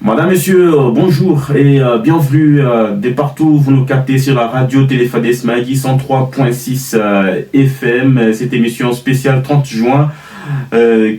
Madame, Monsieur, bonjour et bienvenue de partout. Vous nous captez sur la radio Téléphadès Magui 103.6 FM. Cette émission spéciale 30 juin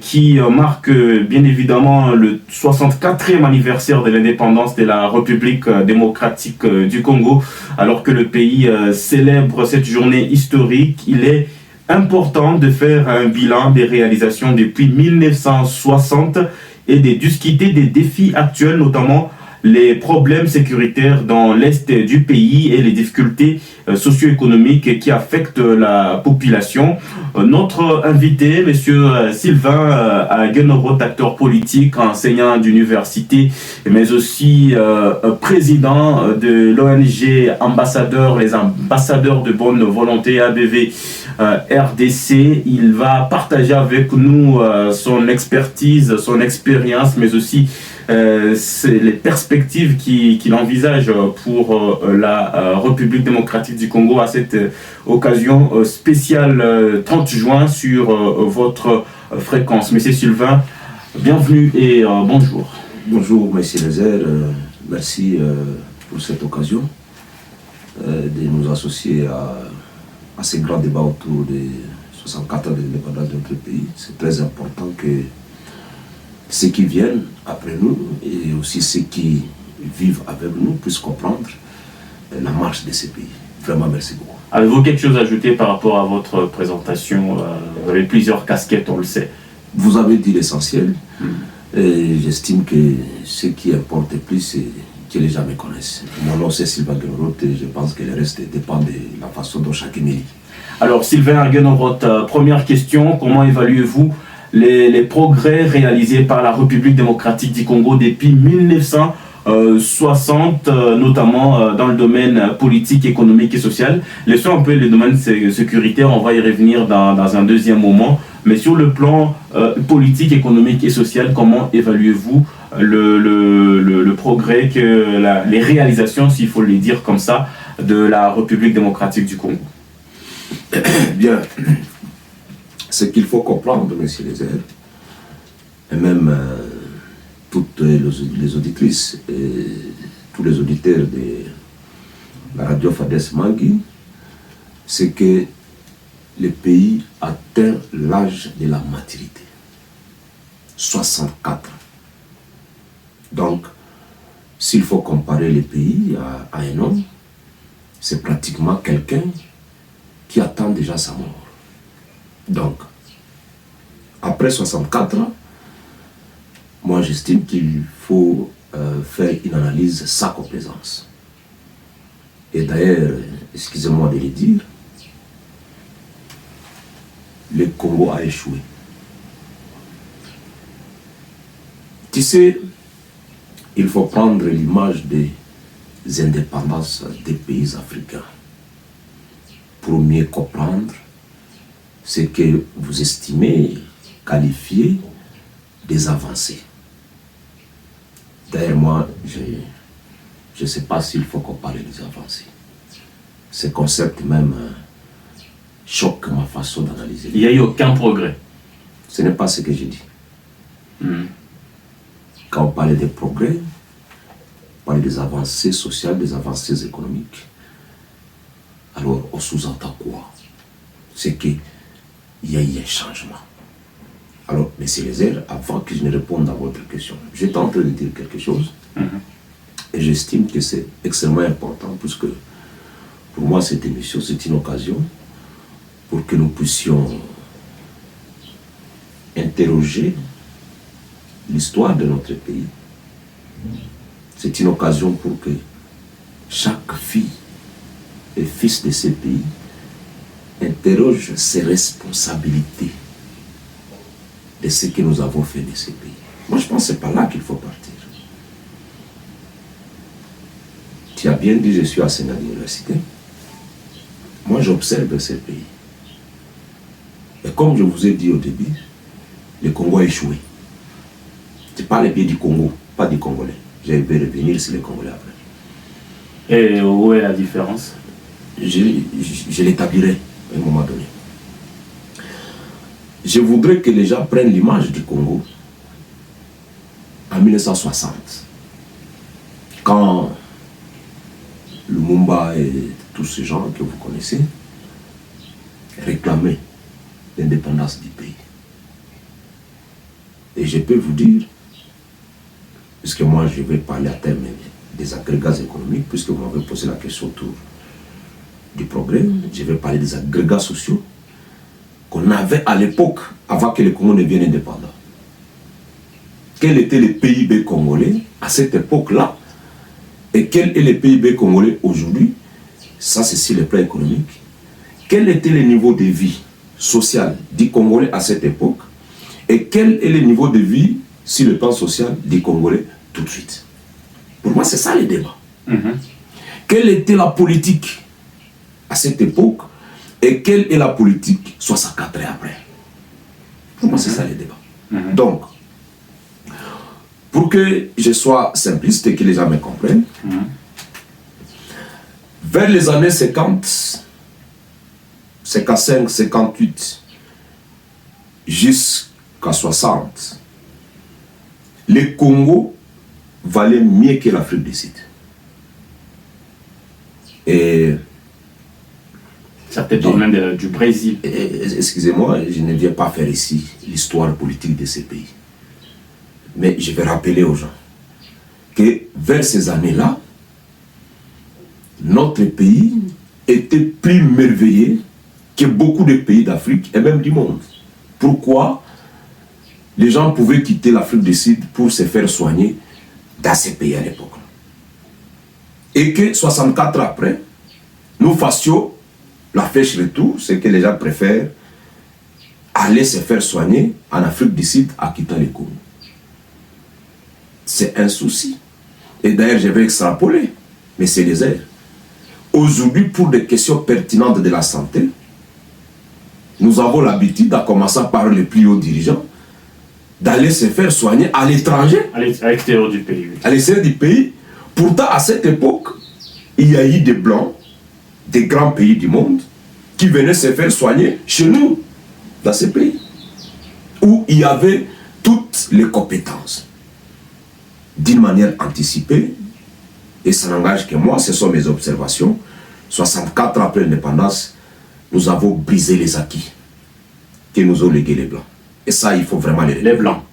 qui marque bien évidemment le 64e anniversaire de l'indépendance de la République démocratique du Congo. Alors que le pays célèbre cette journée historique, il est important de faire un bilan des réalisations depuis 1960 et de discuter des défis actuels, notamment les problèmes sécuritaires dans l'est du pays et les difficultés socio-économiques qui affectent la population. Notre invité, monsieur Sylvain Guenoroth, acteur politique, enseignant d'université, mais aussi président de l'ONG Ambassadeurs, les ambassadeurs de bonne volonté ABV RDC. Il va partager avec nous son expertise, son expérience, mais aussi les perspectives qu'il envisage pour la République démocratique du Congo à cette occasion spéciale 30 juin sur votre fréquence. Monsieur Sylvain, bienvenue et bonjour. Bonjour, monsieur Lézer. Merci pour cette occasion de nous associer à ce grand débat autour des 64 ans de l'indépendance de notre pays. C'est très important que ceux qui viennent après nous et aussi ceux qui vivent avec nous puissent comprendre la marche de ce pays. Vraiment, merci beaucoup. Avez-vous quelque chose à ajouter par rapport à votre présentation? Vous avez plusieurs casquettes, on le sait. Vous avez dit l'essentiel. Et j'estime que ce qui importe le plus, c'est que les gens me connaissent. Mon nom, c'est Sylvain Guenoroth et je pense que le reste dépend de la façon dont chacun milite. Alors, Sylvain Guenoroth, première question, comment évaluez-vous les progrès réalisés par la République démocratique du Congo depuis 1960, notamment dans le domaine politique, économique et social? Laissons un peu le domaine sécuritaire, on va y revenir dans un deuxième moment. Mais sur le plan politique, économique et social, comment évaluez-vous le progrès, les réalisations, s'il faut les dire comme ça, de la République démocratique du Congo? Bien. Ce qu'il faut comprendre, M. Lézer, et même toutes les auditrices et tous les auditeurs de la radio Fadès Magui, c'est que le pays atteint l'âge de la maturité. 64 ans. Donc, s'il faut comparer le pays à un homme, c'est pratiquement quelqu'un qui attend déjà sa mort. Donc, après 64 ans, moi j'estime qu'il faut faire une analyse sans complaisance. Et d'ailleurs, excusez-moi de le dire, le Congo a échoué. Tu sais, il faut prendre l'image des indépendances des pays africains pour mieux comprendre ce que vous estimez qualifier des avancées. D'ailleurs, moi, je ne sais pas s'il faut comparer les avancées. Ce concept même choque ma façon d'analyser. Il n'y a eu aucun progrès. Ce n'est pas ce que j'ai dit. Quand on parlait des progrès, on parlait des avancées sociales, des avancées économiques. Alors, on sous-entend quoi? C'est qu'il y a eu un changement. Alors, M. Lézer, avant que je ne réponde à votre question, j'étais en train de dire quelque chose et j'estime que c'est extrêmement important puisque pour moi, cette émission, c'est une occasion pour que nous puissions interroger l'histoire de notre pays. C'est une occasion pour que chaque fille et fils de ce pays interroge ses responsabilités de ce que nous avons fait de ce pays. Moi, je pense que c'est par là qu'il faut partir. Tu as bien dit, je suis enseignant à l'université. Moi, j'observe ce pays. Et comme je vous ai dit au début, le Congo a échoué. Je parle bien du Congo, pas du Congolais. Je vais revenir sur les Congolais après. Et où est la différence? Je l'établirai à un moment donné. Je voudrais que les gens prennent l'image du Congo en 1960. quand Lumumba et tous ces gens que vous connaissez réclamaient l'indépendance du pays. Et je peux vous dire, puisque moi je vais parler à terme des agrégats économiques, puisque vous m'avez posé la question autour du progrès, je vais parler des agrégats sociaux qu'on avait à l'époque, avant que le Congo ne devienne indépendant. Quel était le PIB congolais à cette époque-là et quel est le PIB congolais aujourd'hui? Ça, c'est sur le plan économique. Quel était le niveau de vie social du Congolais à cette époque et quel est le niveau de vie sur le plan social des Congolais tout de suite? Pour moi, c'est ça le débat. Quelle était la politique à cette époque et quelle est la politique 64 ans après? Pour moi, c'est ça le débat. Donc, pour que je sois simpliste et que les gens me comprennent, vers les années 50, 55, 58, jusqu'à 60, le Congo valait mieux que l'Afrique du Sud. Et ça peut-être même du Brésil. Excusez-moi, je ne viens pas faire ici l'histoire politique de ces pays. Mais je vais rappeler aux gens que vers ces années-là, notre pays était plus merveilleux que beaucoup de pays d'Afrique et même du monde. Pourquoi? Les gens pouvaient quitter l'Afrique du Sud pour se faire soigner dans ces pays à l'époque. Et que 64 ans après, nous fassions la flèche retour, c'est que les gens préfèrent aller se faire soigner en Afrique du Sud en quittant le Congo. C'est un souci. Et d'ailleurs, je vais extrapoler, mais c'est les airs. Aujourd'hui, pour des questions pertinentes de la santé, nous avons l'habitude, à commencer par les plus hauts dirigeants, d'aller se faire soigner à l'étranger. À l'extérieur du pays. Oui. À l'extérieur du pays. Pourtant, à cette époque, il y a eu des Blancs, des grands pays du monde, qui venaient se faire soigner chez nous, dans ces pays, où il y avait toutes les compétences. D'une manière anticipée, et ça n'engage que moi, ce sont mes observations. 64 ans après l'indépendance, nous avons brisé les acquis que nous ont légués les Blancs. Et ça, il faut vraiment les Blancs.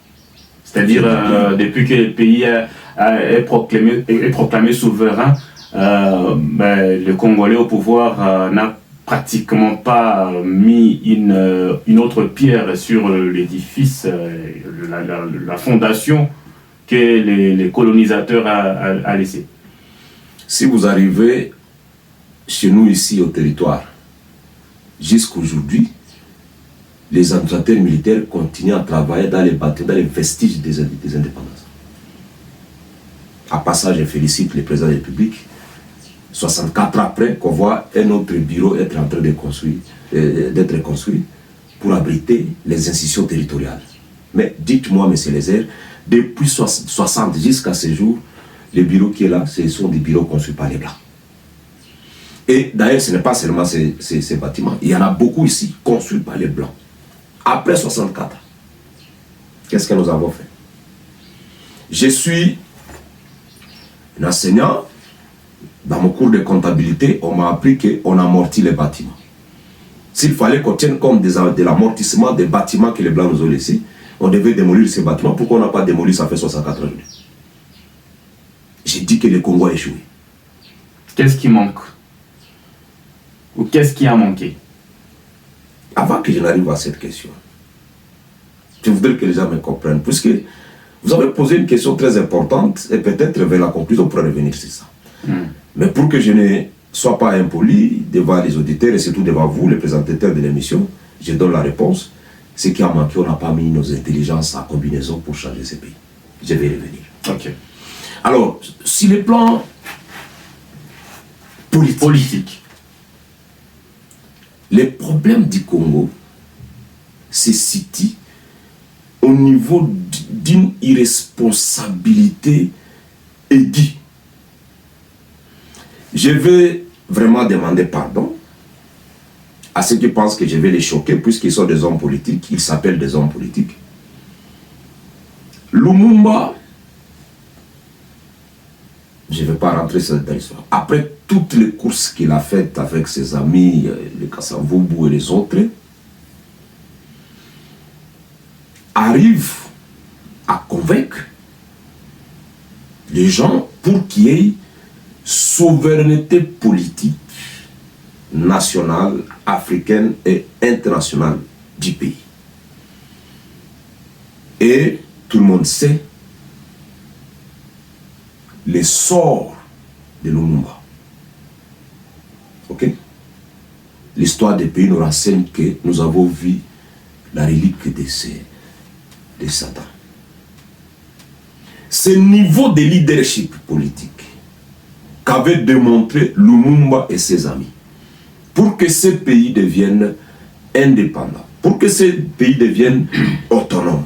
C'est-à-dire, depuis que le pays est proclamé souverain, le Congolais au pouvoir n'a pratiquement pas mis une autre pierre sur l'édifice, la fondation que les colonisateurs a laissé. Si vous arrivez chez nous ici au territoire, jusqu'aujourd'hui, les administrateurs militaires continuent à travailler dans les bâtiments, dans les vestiges des indépendances. À passage, je félicite le président de la République, 64 ans après, qu'on voit un autre bureau être en train d'être construit pour abriter les institutions territoriales. Mais dites-moi, M. Lézère, depuis 60 jusqu'à ce jour, les bureaux qui sont là, ce sont des bureaux construits par les Blancs. Et d'ailleurs, ce n'est pas seulement ces bâtiments. Il y en a beaucoup ici, construits par les Blancs. Après 64. Qu'est-ce que nous avons fait? Je suis un enseignant. Dans mon cours de comptabilité, on m'a appris qu'on amortit les bâtiments. S'il fallait qu'on tienne compte de l'amortissement des bâtiments que les Blancs nous ont laissés, on devait démolir ces bâtiments. Pourquoi on n'a pas démoli? Ça fait 64 ans. J'ai dit que le Congo a échoué. Qu'est-ce qui manque? Ou qu'est-ce qui a manqué? Avant que je n'arrive à cette question, je voudrais que les gens me comprennent, puisque vous avez posé une question très importante, et peut-être vers la conclusion, on pourra revenir sur ça. Mais pour que je ne sois pas impoli devant les auditeurs, et surtout devant vous, les présentateurs de l'émission, je donne la réponse. Ce qui a manqué, on n'a pas mis nos intelligences en combinaison pour changer ces pays. Je vais revenir. Ok. Alors, sur le plan politique, les problèmes du Congo se situent au niveau d'une irresponsabilité aiguë. Je vais vraiment demander pardon à ceux qui pensent que je vais les choquer, puisqu'ils sont des hommes politiques, ils s'appellent des hommes politiques. Lumumba Je ne vais pas rentrer dans l'histoire. Après toutes les courses qu'il a faites avec ses amis, les Kassavubu et les autres, arrive à convaincre les gens pour qu'il y ait souveraineté politique nationale, africaine et internationale du pays. Et tout le monde sait les sorts de Lumumba. Ok? L'histoire des pays nous renseigne que nous avons vu la relique de Satan. Ce niveau de leadership politique qu'avaient démontré Lumumba et ses amis pour que ces pays deviennent indépendants, pour que ces pays deviennent autonomes,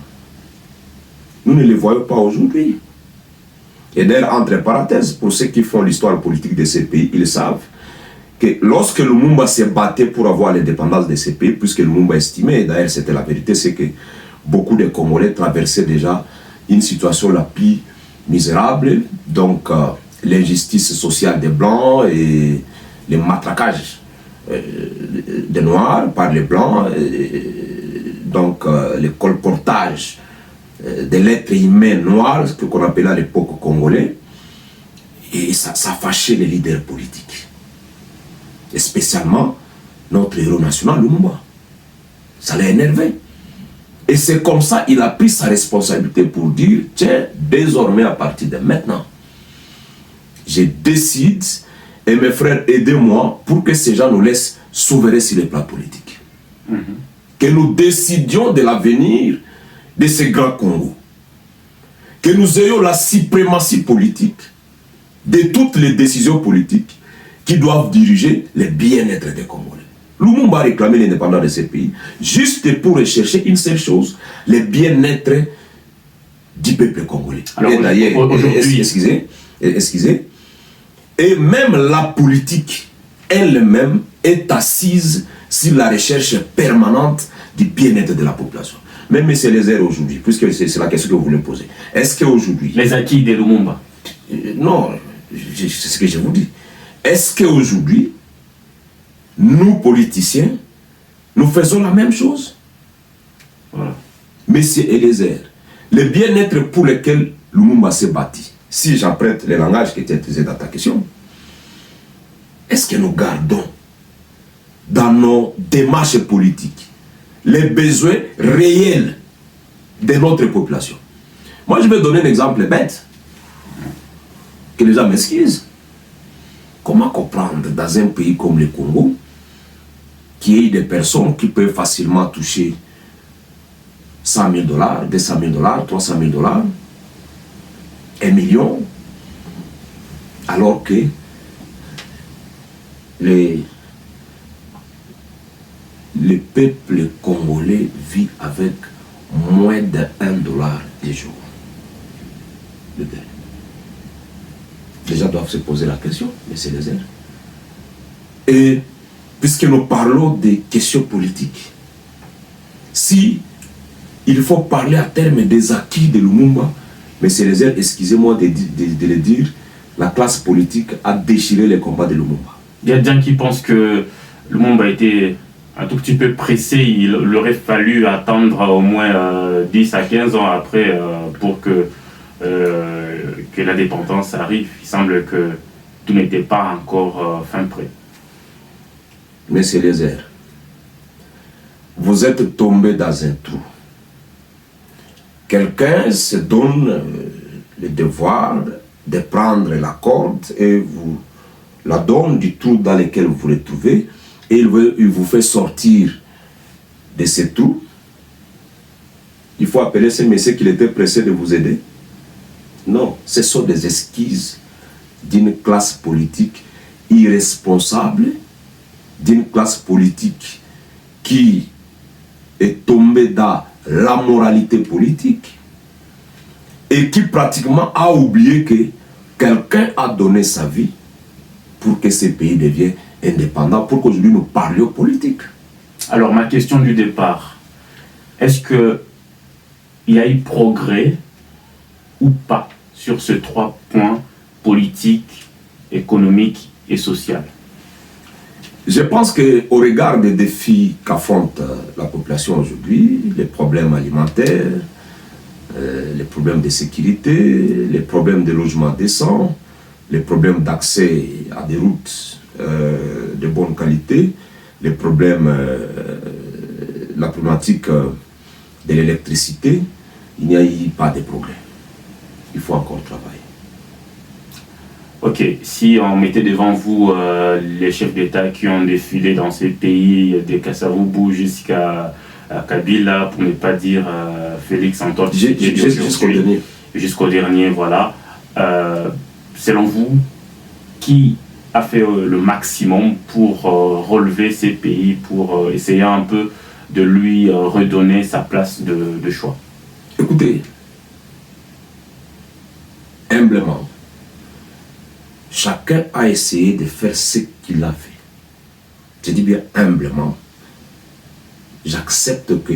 nous ne les voyons pas aujourd'hui. Et d'ailleurs, entre parenthèses, pour ceux qui font l'histoire politique de ces pays, ils savent que lorsque Lumumba s'est battu pour avoir l'indépendance de ces pays, puisque Lumumba estimait, et d'ailleurs c'était la vérité, c'est que beaucoup de Congolais traversaient déjà une situation la plus misérable, donc l'injustice sociale des Blancs et les matraquages des Noirs par les Blancs, donc le colportage de l'être humain noir, ce qu'on appelait à l'époque congolais, et ça fâchait les leaders politiques. Et spécialement notre héros national, Lumumba. Ça l'a énervé. Et c'est comme ça qu'il a pris sa responsabilité pour dire, tiens, désormais à partir de maintenant, je décide, et mes frères, aidez-moi pour que ces gens nous laissent souverains sur le plan politique. Que nous décidions de l'avenir de ce grand Congo. Que nous ayons la suprématie politique de toutes les décisions politiques qui doivent diriger le bien-être des Congolais. Lumumba a réclamé l'indépendance de ce pays juste pour rechercher une seule chose, le bien-être du peuple congolais. Alors, et d'ailleurs, excusez, et même la politique elle-même est assise sur la recherche permanente du bien-être de la population. Même M. Lézère aujourd'hui, puisque c'est la question que vous voulez me poser, est-ce qu'aujourd'hui... Les acquis de Lumumba. Non, c'est ce que je vous dis. Est-ce qu'aujourd'hui, nous politiciens, nous faisons la même chose? Voilà. Monsieur Lézère, le bien-être pour lequel Lumumba s'est bâti, si j'apprête le langage qui était utilisé dans ta question, est-ce que nous gardons dans nos démarches politiques les besoins réels de notre population? Moi, je vais donner un exemple bête, que les gens m'excusent. Comment comprendre dans un pays comme le Congo qu'il y ait des personnes qui peuvent facilement toucher 100 000 $, 200 000 $, 300 000 $, 1 million, alors que le peuple congolais vit avec moins de 1 $ des jours. Les gens doivent se poser la question, mais c'est les aides. Et puisque nous parlons des questions politiques, si il faut parler à terme des acquis de Lumumba, mais c'est les aides, excusez-moi de le dire, la classe politique a déchiré les combats de Lumumba. Il y a des gens qui pensent que Lumumba a été un tout petit peu pressé, il aurait fallu attendre au moins 10 à 15 ans après pour que l'indépendance arrive. Il semble que tout n'était pas encore fin prêt. Mais c'est les airs. Vous êtes tombé dans un trou. Quelqu'un se donne le devoir de prendre la corde et vous la donne du trou dans lequel vous vous retrouvez et il vous fait sortir de ce trou. Il faut appeler ce monsieur qu'il était pressé de vous aider. Non, ce sont des excuses d'une classe politique irresponsable, d'une classe politique qui est tombée dans la moralité politique et qui pratiquement a oublié que quelqu'un a donné sa vie pour que ce pays devienne indépendant, pour qu'aujourd'hui nous parlions politique. Alors ma question du départ, est-ce qu'il y a eu progrès ou pas sur ces 3 points politique, économique et sociale? Je pense qu'au regard des défis qu'affronte la population aujourd'hui, les problèmes alimentaires, les problèmes de sécurité, les problèmes de logement décent, les problèmes d'accès à des routes de bonne qualité, les problèmes, la problématique de l'électricité, il n'y a pas de progrès. Il faut encore travailler. Ok, si on mettait devant vous les chefs d'État qui ont défilé dans ces pays, de Kasavubu jusqu'à Kabila, pour ne pas dire Félix Antoine jusqu'au dernier, voilà. Selon vous, qui a fait le maximum pour relever ces pays, pour essayer un peu de lui redonner sa place de choix? Écoutez, humblement, chacun a essayé de faire ce qu'il a fait. Je dis bien humblement. J'accepte que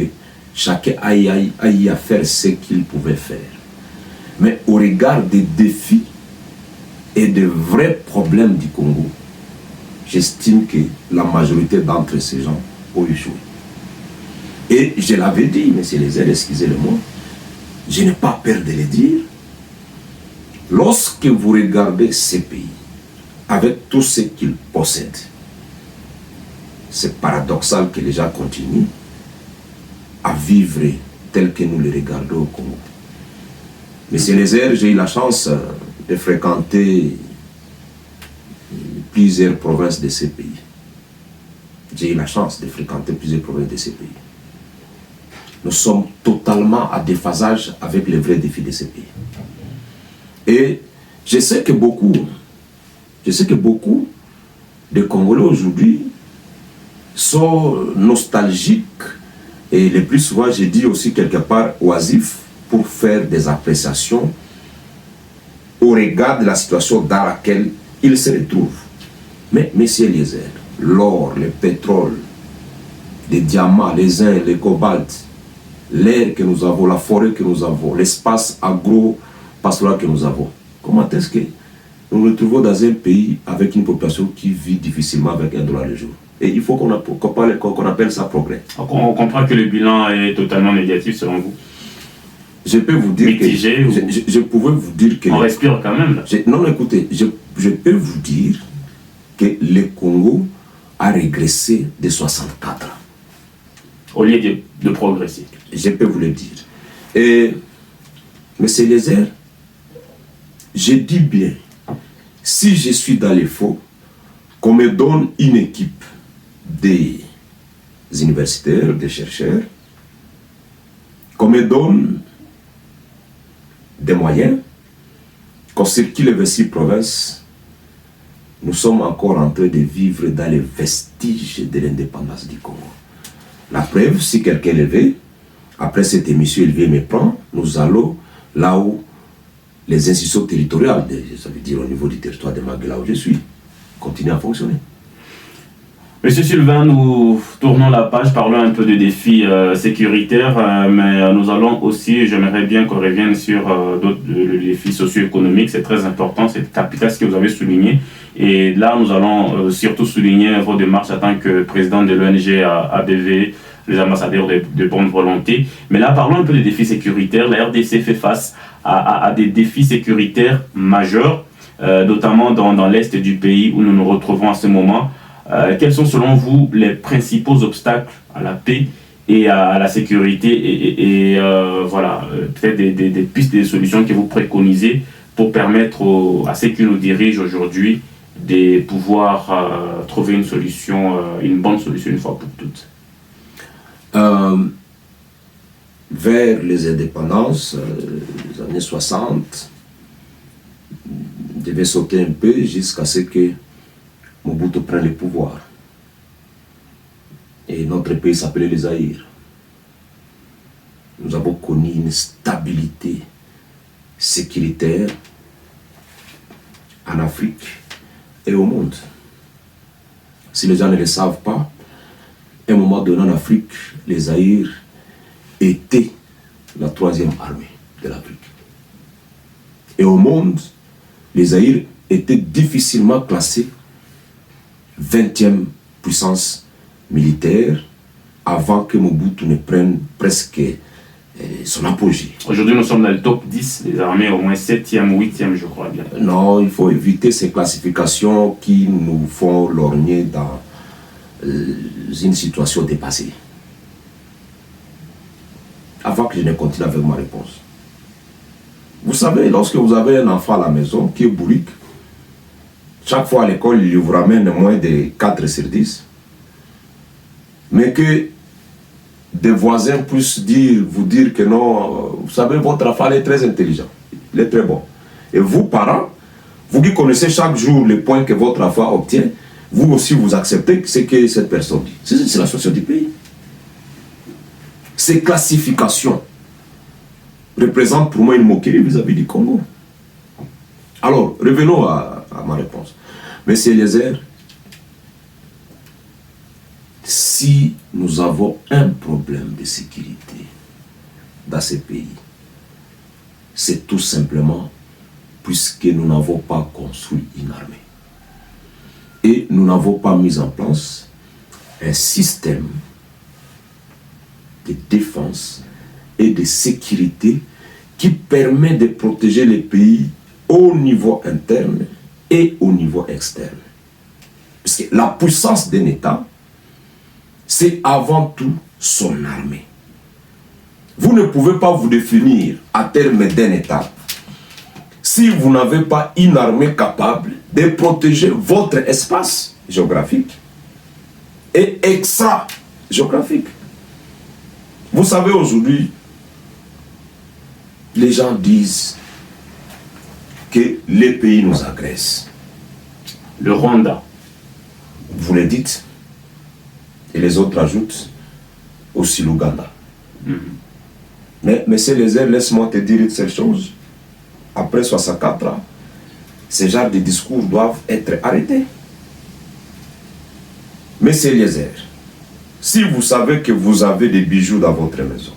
chacun aille à faire ce qu'il pouvait faire. Mais au regard des défis et des vrais problèmes du Congo, j'estime que la majorité d'entre ces gens ont échoué. Et je l'avais dit, messieurs les aides, excusez le mot, je n'ai pas peur de le dire. Lorsque vous regardez ces pays, avec tout ce qu'ils possèdent, c'est paradoxal que les gens continuent à vivre tel que nous les regardons au Congo. Monsieur Lézère, j'ai eu la chance de fréquenter plusieurs provinces de ces pays. J'ai eu la chance de fréquenter plusieurs provinces de ces pays. Nous sommes totalement à déphasage avec les vrais défis de ces pays. Et je sais que beaucoup de Congolais aujourd'hui sont nostalgiques et le plus souvent, je dis aussi quelque part oisifs pour faire des appréciations au regard de la situation dans laquelle ils se retrouvent. Mais, messieurs Eliezer, l'or, le pétrole, les diamants, les zinc, les cobaltes, l'air que nous avons, la forêt que nous avons, l'espace agro-pastoral que nous avons, comment est-ce que nous nous retrouvons dans un pays avec une population qui vit difficilement avec $1 le jour? Et il faut qu'on appelle ça progrès. On comprend que le bilan est totalement négatif selon vous. Je peux vous dire mitigé, que... Je pouvais vous dire que... On respire quand même. Là. Non, écoutez, je peux vous dire que le Congo a régressé de 64 ans. Au lieu de progresser. Je peux vous le dire. Et, M. Lézère, je dis bien, si je suis dans les faux, qu'on me donne une équipe des universitaires, des chercheurs, qu'on me donne des moyens, qu'on circule les 26 provinces, nous sommes encore en train de vivre dans les vestiges de l'indépendance du Congo. La preuve, si quelqu'un le veut, après cette émission, il vient me prendre, nous allons là où les institutions territoriales, ça veut dire au niveau du territoire de Magué, là où je suis, continuent à fonctionner. Monsieur Sylvain, nous tournons la page, parlons un peu des défis sécuritaires, mais nous allons aussi, j'aimerais bien qu'on revienne sur les défis socio-économiques. C'est très important, c'est capital ce que vous avez souligné. Et là, nous allons surtout souligner vos démarches en tant que président de l'ONG ABV, les ambassadeurs de bonne volonté. Mais là, parlons un peu des défis sécuritaires. La RDC fait face à des défis sécuritaires majeurs, notamment dans l'est du pays où nous nous retrouvons à ce moment. Quels sont selon vous les principaux obstacles à la paix et à la sécurité voilà, peut-être des pistes et des solutions que vous préconisez pour permettre à ceux qui nous dirigent aujourd'hui de pouvoir trouver une solution, une bonne solution une fois pour toutes? Vers les indépendances, les années 60, devait sauter un peu jusqu'à ce que Mobutu prenne le pouvoir. Et notre pays s'appelait le Zaïre. Nous avons connu une stabilité sécuritaire en Afrique et au monde. Si les gens ne le savent pas, à un moment donné en Afrique, les Zaïre était la 3e armée de l'Afrique. Et au monde, le Zaïre était difficilement classé 20e puissance militaire avant que Mobutu ne prenne presque son apogée. Aujourd'hui, nous sommes dans le top 10 des armées, au moins 7e, 8e, je crois bien. Non, il faut éviter ces classifications qui nous font lorgner dans une situation dépassée. Avant que je ne continue avec ma réponse. Vous savez, lorsque vous avez un enfant à la maison qui est bourrique, chaque fois à l'école, il vous ramène moins de 4 sur 10, mais que des voisins puissent vous dire que non, vous savez, votre enfant est très intelligent, il est très bon. Et vous, parents, vous qui connaissez chaque jour les points que votre enfant obtient, vous aussi vous acceptez ce que cette personne dit. C'est la situation du pays. Ces classifications représentent pour moi une moquerie vis-à-vis du Congo. Alors, revenons à ma réponse. Monsieur Eliezer, si nous avons un problème de sécurité dans ces pays, c'est tout simplement puisque nous n'avons pas construit une armée. Et nous n'avons pas mis en place un système de défense et de sécurité qui permet de protéger les pays au niveau interne et au niveau externe. Parce que la puissance d'un État, c'est avant tout son armée. Vous ne pouvez pas vous définir à terme d'un État si vous n'avez pas une armée capable de protéger votre espace géographique et extra-géographique. Vous savez, aujourd'hui, les gens disent que les pays nous agressent. Le Rwanda. Vous le dites, et les autres ajoutent aussi l'Ouganda. Mais M. Eliezer, laisse-moi te dire une seule chose. Après 64 ans, ces genres de discours doivent être arrêtés. M. Eliezer, si vous savez que vous avez des bijoux dans votre maison,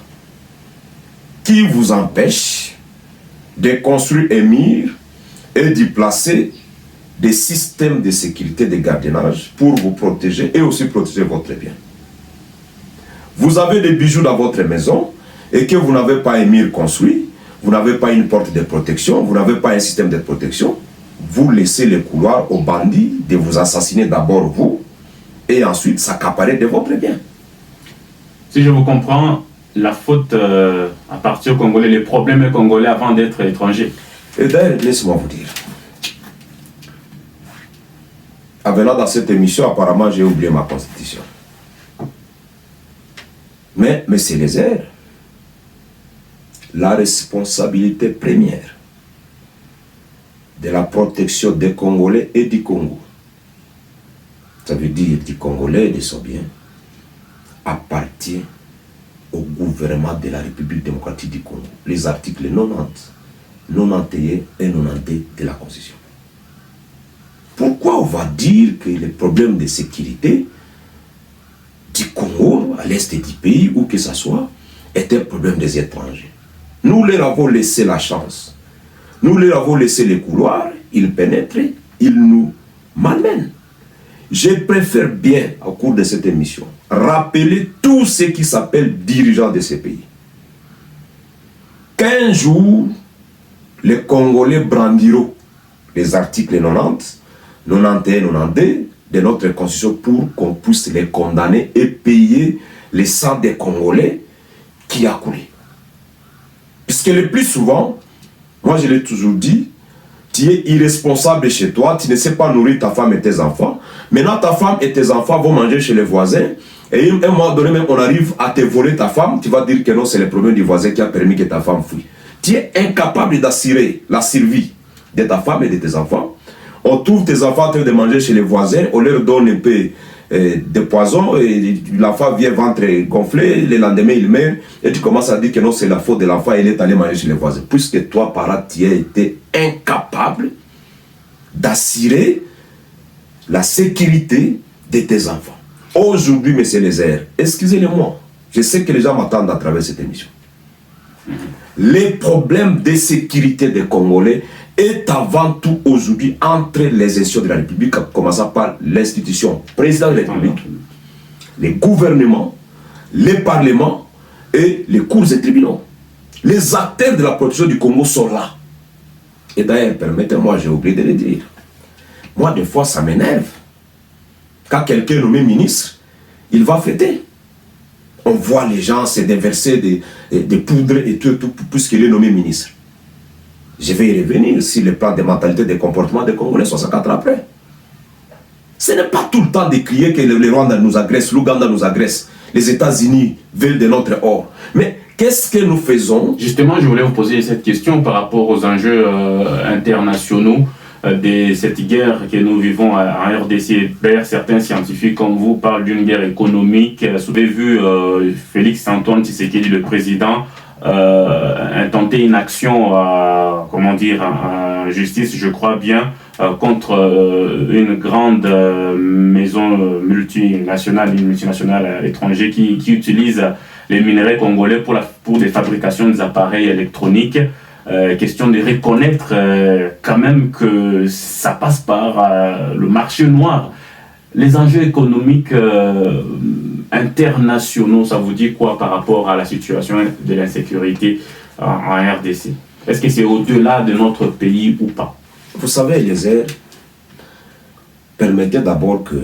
qui vous empêche de construire un mur et d'y placer des systèmes de sécurité de gardiennage pour vous protéger et aussi protéger votre bien. Vous avez des bijoux dans votre maison et que vous n'avez pas un mur construit, vous n'avez pas une porte de protection, vous n'avez pas un système de protection, vous laissez le couloir aux bandits de vous assassiner d'abord vous et ensuite s'accaparer de votre bien. Si je vous comprends, la faute appartient aux Congolais, les problèmes congolais avant d'être étrangers. Et d'ailleurs, laissez-moi vous dire. En venant dans cette émission, apparemment, j'ai oublié ma constitution. Mais, M. Eliezer, la responsabilité première de la protection des Congolais et du Congo, ça veut dire du Congolais et de son bien, appartient au gouvernement de la République démocratique du Congo. Les articles 90, 91 et 92 de la Constitution. Pourquoi on va dire que les problèmes de sécurité du Congo, à l'est du pays, où que ce soit, est un problème des étrangers? Nous leur avons laissé la chance. Nous leur avons laissé les couloirs, ils pénètrent, ils nous malmènent. Je préfère bien, au cours de cette émission, rappeler tous ceux qui s'appellent dirigeants de ces pays. Qu'un jour, les Congolais brandiront les articles 90, 91, 92 de notre constitution pour qu'on puisse les condamner et payer les sang des Congolais qui a coulé. Puisque le plus souvent, moi je l'ai toujours dit, tu es irresponsable chez toi, tu ne sais pas nourrir ta femme et tes enfants. Maintenant ta femme et tes enfants vont manger chez les voisins et à un moment donné même on arrive à te voler ta femme, tu vas dire que non, c'est le problème du voisin qui a permis que ta femme fuit. Tu es incapable d'assurer la survie de ta femme et de tes enfants. On trouve tes enfants en train de manger chez les voisins, on leur donne un peu de poison, et l'enfant vient ventre gonflé, le lendemain il meurt, et tu commences à dire que non, c'est la faute de l'enfant, il est allé manger chez les voisins. Puisque toi, parent, tu as été incapable d'assurer la sécurité de tes enfants. Aujourd'hui, M. Eliezer, excusez-le-moi, je sais que les gens m'attendent à travers cette émission. Les problèmes de sécurité des Congolais est avant tout aujourd'hui entre les institutions de la République, commençant par l'institution président de la République, les gouvernements, les parlements et les cours et tribunaux. Les acteurs de la protection du Congo sont là. Et d'ailleurs, permettez-moi, j'ai oublié de le dire. Moi, des fois, ça m'énerve. Quand quelqu'un est nommé ministre, il va fêter. On voit les gens se déverser des poudres et tout puisqu'il est nommé ministre. Je vais y revenir sur le plan des mentalités, des comportements des Congolais 64 ans après. Ce n'est pas tout le temps de crier que le Rwanda nous agresse, l'Ouganda nous agresse, les États-Unis veulent de notre or. Mais qu'est-ce que nous faisons? Justement, je voulais vous poser cette question par rapport aux enjeux internationaux de cette guerre que nous vivons en RDC. Certains scientifiques comme vous parlent d'une guerre économique. Vous avez vu Félix Antoine Tshisekedi, le président, intenter une action, comment dire, en justice, je crois bien, contre une grande maison multinationale étrangère qui utilise les minerais congolais pour des fabrications des appareils électroniques. Question de reconnaître quand même que ça passe par le marché noir. Les enjeux économiques internationaux, ça vous dit quoi par rapport à la situation de l'insécurité en RDC? Est-ce que c'est au-delà de notre pays ou pas? Vous savez, Eliezer, permettez d'abord que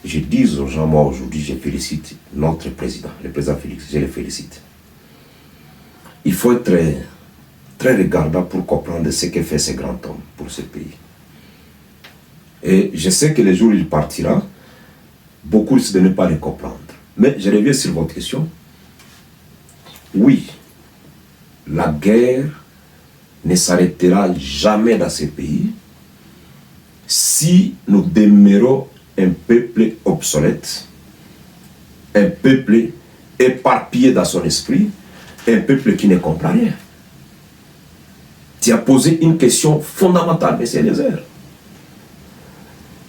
je dise aux gens, moi aujourd'hui, je félicite notre président, le président Félix, je le félicite. Il faut être très regardant pour comprendre ce que fait ce grand homme pour ce pays. Et je sais que les jours où il partira, beaucoup risquent de ne pas le comprendre. Mais je reviens sur votre question. Oui, la guerre ne s'arrêtera jamais dans ce pays si nous demeurons un peuple obsolète, un peuple éparpillé dans son esprit, un peuple qui ne comprend rien. Tu as posé une question fondamentale, M. Eliezer.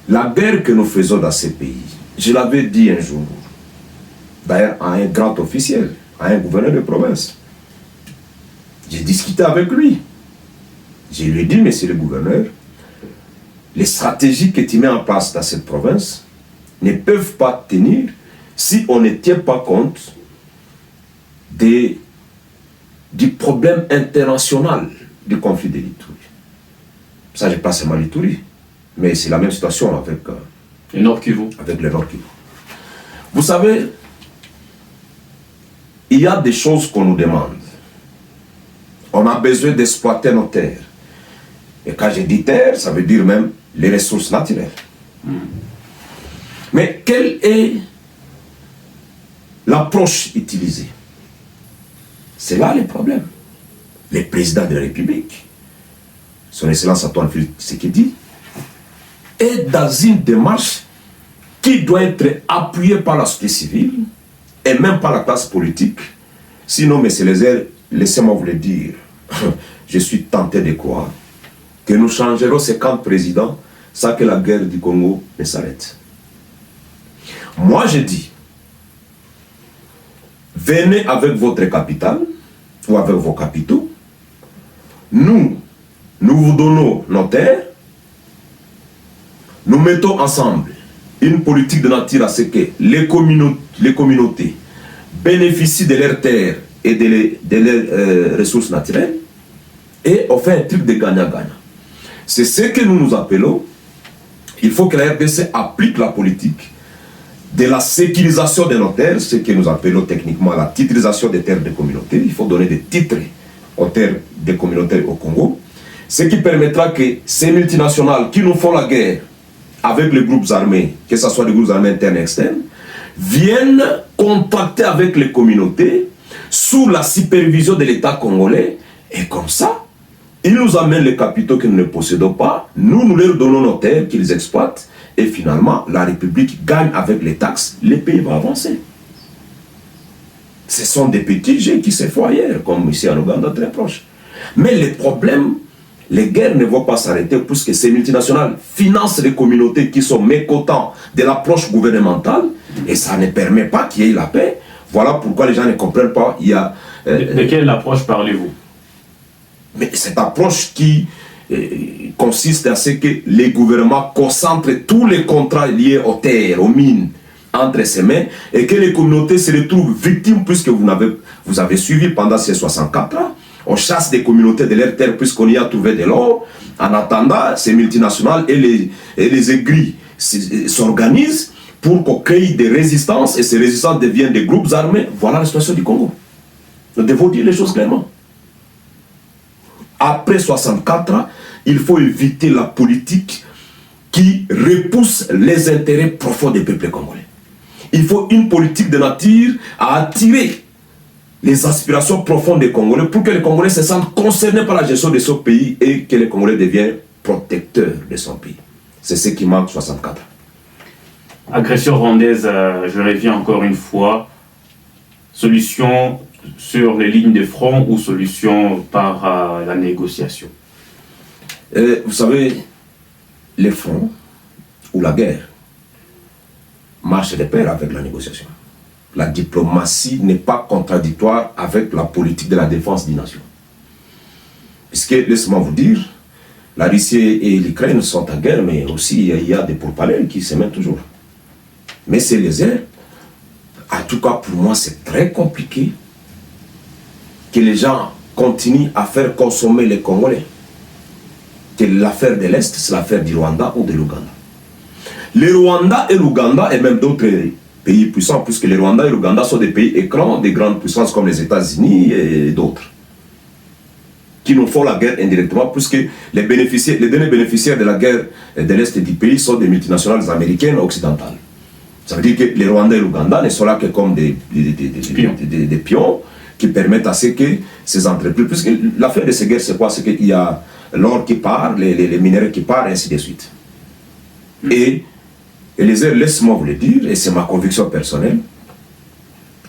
La guerre que nous faisons dans ce pays, je l'avais dit un jour, d'ailleurs à un grand officiel, à un gouverneur de province. J'ai discuté avec lui. Je lui ai dit, monsieur le gouverneur, les stratégies que tu mets en place dans cette province ne peuvent pas tenir si on ne tient pas compte du problème international du conflit de l'Ituri. Ça, je passe seulement l'Ituri, mais c'est la même situation avec le Nord Kivu. Avec le Nord Kivu. Vous savez, il y a des choses qu'on nous demande. On a besoin d'exploiter nos terres. Et quand je dis terre, ça veut dire même les ressources naturelles. Mais quelle est l'approche utilisée? C'est là le problème. Le président de la République, son Excellence Antoine Félix Tshisekedi, est dans une démarche qui doit être appuyée par la société civile et même par la classe politique. Sinon, M. Lézer, laissez-moi vous le dire, je suis tenté de croire que nous changerons ces camps de présidents sans que la guerre du Congo ne s'arrête. Moi, je dis, venez avec votre capital ou avec vos capitaux. Nous vous donnons nos terres. Nous mettons ensemble une politique de nature à ce que les communautés bénéficient de leurs terres et de leurs ressources naturelles. Et on fait un truc de gagnant-gagnant. C'est ce que nous nous appelons. Il faut que la RDC applique la politique de la sécurisation de nos terres, ce que nous appelons techniquement la titrisation des terres des communautés. Il faut donner des titres aux terres des communautés au Congo. Ce qui permettra que ces multinationales qui nous font la guerre avec les groupes armés, que ce soit des groupes armés internes et externes, viennent contacter avec les communautés sous la supervision de l'État congolais. Et comme ça, ils nous amènent les capitaux que nous ne possédons pas, nous leur donnons nos terres qu'ils exploitent, et finalement, la République gagne avec les taxes, les pays vont avancer. Ce sont des petits jeux qui se font ailleurs, comme ici en Ouganda, très proche. Mais les problèmes, les guerres ne vont pas s'arrêter puisque ces multinationales financent les communautés qui sont mécontents de l'approche gouvernementale, et ça ne permet pas qu'il y ait la paix. Voilà pourquoi les gens ne comprennent pas. Il y a, de quelle approche parlez-vous? Mais cette approche qui consiste à ce que les gouvernements concentrent tous les contrats liés aux terres, aux mines, entre ses mains, et que les communautés se retrouvent victimes, puisque vous avez suivi pendant ces 64 ans. On chasse des communautés de leurs terres puisqu'on y a trouvé de l'or. En attendant, ces multinationales et les aigris s'organisent pour qu'on crée des résistances, et ces résistances deviennent des groupes armés. Voilà la situation du Congo. Nous devons dire les choses clairement. Après 64 ans, il faut éviter la politique qui repousse les intérêts profonds des peuples congolais. Il faut une politique de nature à attirer les aspirations profondes des Congolais pour que les Congolais se sentent concernés par la gestion de son pays et que les Congolais deviennent protecteurs de son pays. C'est ce qui manque 64 ans. Agression rwandaise, je reviens encore une fois. Solution sur les lignes de front ou solution par la négociation? Vous savez, les fronts ou la guerre marchent de pair avec la négociation. La diplomatie n'est pas contradictoire avec la politique de la défense d'une nation. Puisque, laissez-moi vous dire, la Russie et l'Ukraine sont en guerre, mais aussi il y a des pourparlers qui se mettent toujours. Mais c'est les airs. En tout cas, pour moi, c'est très compliqué que les gens continuent à faire consommer les Congolais. Que l'affaire de l'Est, c'est l'affaire du Rwanda ou de l'Ouganda. Le Rwanda et l'Ouganda, et même d'autres pays puissants, puisque le Rwanda et l'Ouganda sont des pays écrans, des grandes puissances comme les États-Unis et d'autres, qui nous font la guerre indirectement, puisque les derniers bénéficiaires de la guerre de l'Est du pays sont des multinationales américaines occidentales. Ça veut dire que les Rwandais et l'Ouganda ne sont là que comme des pions qui permettent à ce que ces entreprises... Puisque l'affaire de ces guerres, c'est quoi? C'est qu'il y a l'or qui part, les minéraux qui partent, et ainsi de suite. Et les airs, laisse-moi vous le dire, et c'est ma conviction personnelle,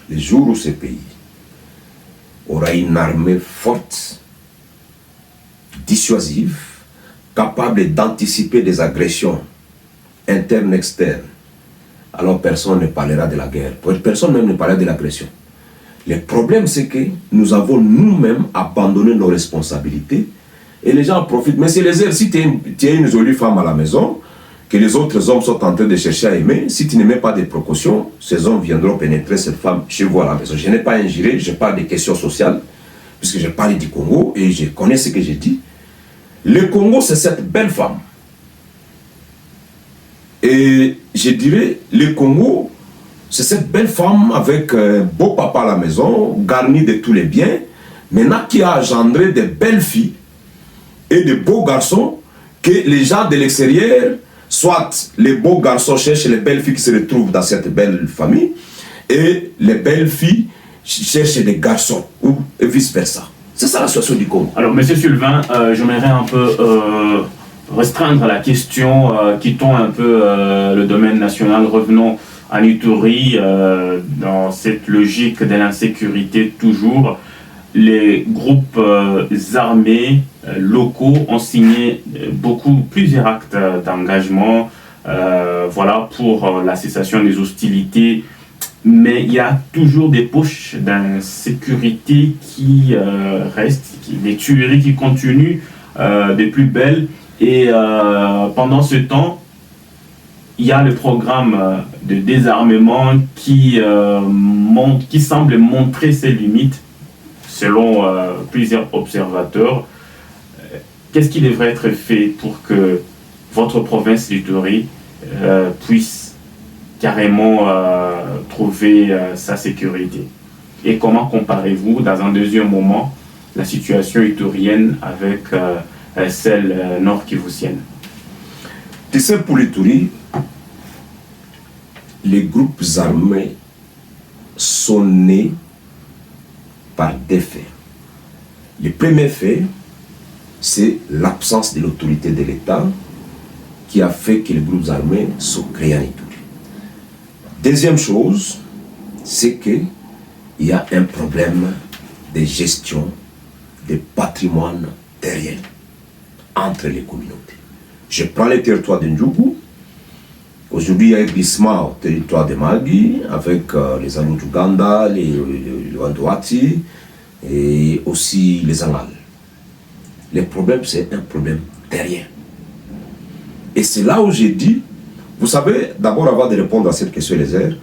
le jour où ce pays aura une armée forte, dissuasive, capable d'anticiper des agressions internes, externes, alors personne ne parlera de la guerre. Personne même ne parlera de l'agression. Le problème, c'est que nous avons nous-mêmes abandonné nos responsabilités et les gens profitent. Mais c'est les airs, si tu es une jolie femme à la maison, que les autres hommes sont en train de chercher à aimer, si tu ne mets pas de précautions, ces hommes viendront pénétrer cette femme chez vous à la maison. Je n'ai pas ingéré, je parle des questions sociales, puisque je parle du Congo et je connais ce que j'ai dit. Le Congo, c'est cette belle femme. Et je dirais, le Congo, c'est cette belle femme avec un beau papa à la maison, garni de tous les biens, maintenant qui a engendré de belles filles et de beaux garçons, que les gens de l'extérieur, soit les beaux garçons cherchent les belles filles qui se retrouvent dans cette belle famille, et les belles filles cherchent des garçons, ou vice-versa. C'est ça la situation du Congo. Alors, M. Sylvain, j'aimerais un peu restreindre la question, quittons un peu le domaine national, revenons à Ituri, dans cette logique de l'insécurité toujours. Les groupes armés locaux ont signé plusieurs actes d'engagement voilà, pour la cessation des hostilités, mais il y a toujours des poches d'insécurité qui restent, des tueries qui continuent, des plus belles, et pendant ce temps, il y a le programme de désarmement qui semble montrer ses limites selon plusieurs observateurs. Qu'est-ce qui devrait être fait pour que votre province d'Ituri puisse carrément trouver sa sécurité? Et comment comparez-vous, dans un deuxième moment, la situation iturienne avec celle nord-kivusienne? Tu sais, pour l'Ituri, les groupes armés sont nés par des faits. Le premier fait, c'est l'absence de l'autorité de l'État qui a fait que les groupes armés sont créés en Ituri. Deuxième chose, c'est qu'il y a un problème de gestion des patrimoines terriens entre les communautés. Je prends le territoire de Ndjougou. Aujourd'hui, il y a un glissement au territoire de Magui avec les Alou-Uganda, les Wandouati et aussi les Angales. Le problème, c'est un problème terrien. Et c'est là où j'ai dit, vous savez, d'abord avant de répondre à cette question, les airs,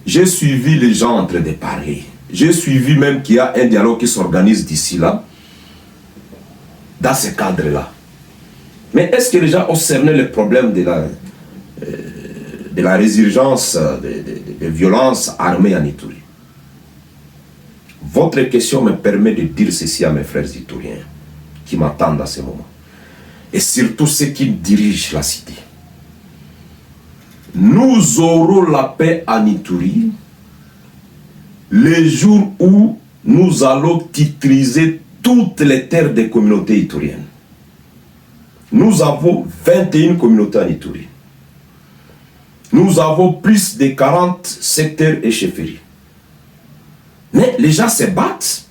j'ai suivi les gens en train de parler. J'ai suivi même qu'il y a un dialogue qui s'organise d'ici là, dans ce cadre-là. Mais est-ce que les gens ont cerné le problème de la résurgence de violences armées en Ituri? Votre question me permet de dire ceci à mes frères ituriens qui m'attendent à ce moment. Et surtout ceux qui dirigent la cité. Nous aurons la paix en Ituri le jour où nous allons titriser toutes les terres des communautés ituriennes. Nous avons 21 communautés en Ituri. Nous avons plus de 40 secteurs et chefferies. Mais les gens se battent.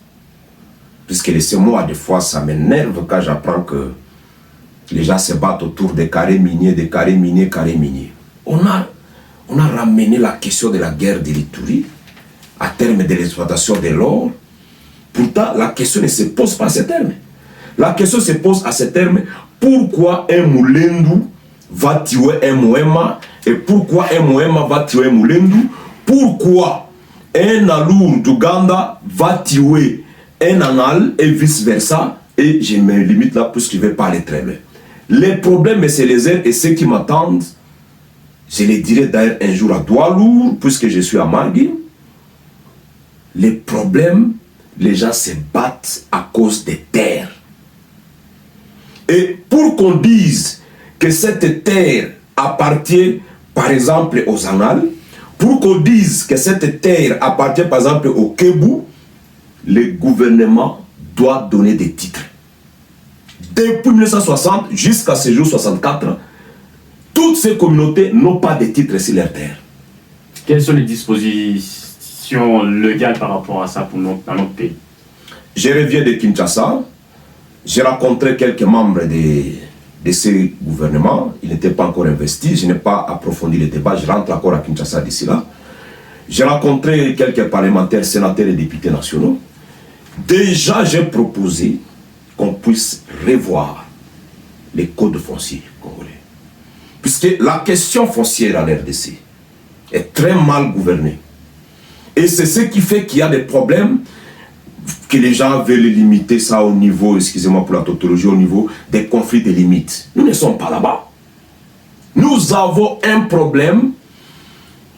Puisque laissez-moi, des fois, ça m'énerve quand j'apprends que les gens se battent autour des carrés miniers, carrés miniers. On a ramené la question de la guerre de l'Ituri à terme de l'exploitation de l'or. Pourtant, la question ne se pose pas à ce terme. La question se pose à ce terme: pourquoi un Moulendu va tuer un Moema et pourquoi un Moema va tuer un Moulendu? Pourquoi un Alour d'Ouganda va tuer un Anal et vice-versa? Et je me limite là puisque je ne vais pas aller très loin. Les problèmes, c'est les airs et ceux qui m'attendent. Je les dirai d'ailleurs un jour à Doualour, puisque je suis à Margui. Les problèmes, les gens se battent à cause des terres. Et pour qu'on dise que cette terre appartient, par exemple, aux Annales, pour qu'on dise que cette terre appartient, par exemple, au Kébou, le gouvernement doit donner des titres. Depuis 1960 jusqu'à ce jour 64, toutes ces communautés n'ont pas de titres sur leur terre. Quelles sont les dispositions légales par rapport à ça dans notre pays? Je reviens de Kinshasa. J'ai rencontré quelques membres de ce gouvernement. Ils n'étaient pas encore investis. Je n'ai pas approfondi le débat. Je rentre encore à Kinshasa d'ici là. J'ai rencontré quelques parlementaires, sénateurs et députés nationaux. Déjà, j'ai proposé qu'on puisse revoir les codes fonciers congolais. Puisque la question foncière en RDC est très mal gouvernée. Et c'est ce qui fait qu'il y a des problèmes, que les gens veulent limiter ça au niveau, excusez-moi pour la tautologie, au niveau des conflits de limites. Nous ne sommes pas là-bas. Nous avons un problème,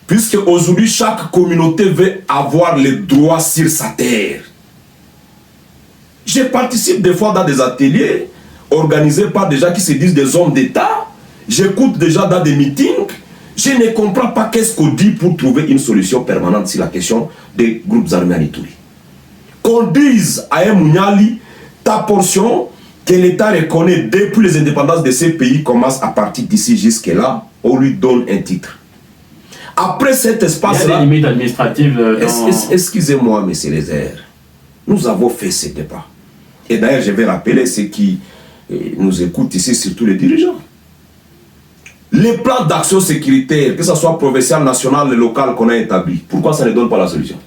puisque aujourd'hui, chaque communauté veut avoir le droit sur sa terre. Je participe des fois dans des ateliers organisés par des gens qui se disent des hommes d'État. J'écoute déjà dans des meetings. Je ne comprends pas qu'est-ce qu'on dit pour trouver une solution permanente sur la question des groupes armés en Ituri. Qu'on dise à un Mouniali, ta portion que l'État reconnaît depuis les indépendances de ces pays commence à partir d'ici jusque-là, on lui donne un titre. Après cet espace-là... Il y a des limites administratives dans... Excusez-moi, messieurs les airs. Nous avons fait ce débat. Et d'ailleurs, je vais rappeler ceux qui nous écoutent ici, surtout les dirigeants. Les plans d'action sécuritaire, que ce soit provincial, national, local qu'on a établi, pourquoi ça ne donne pas la solution?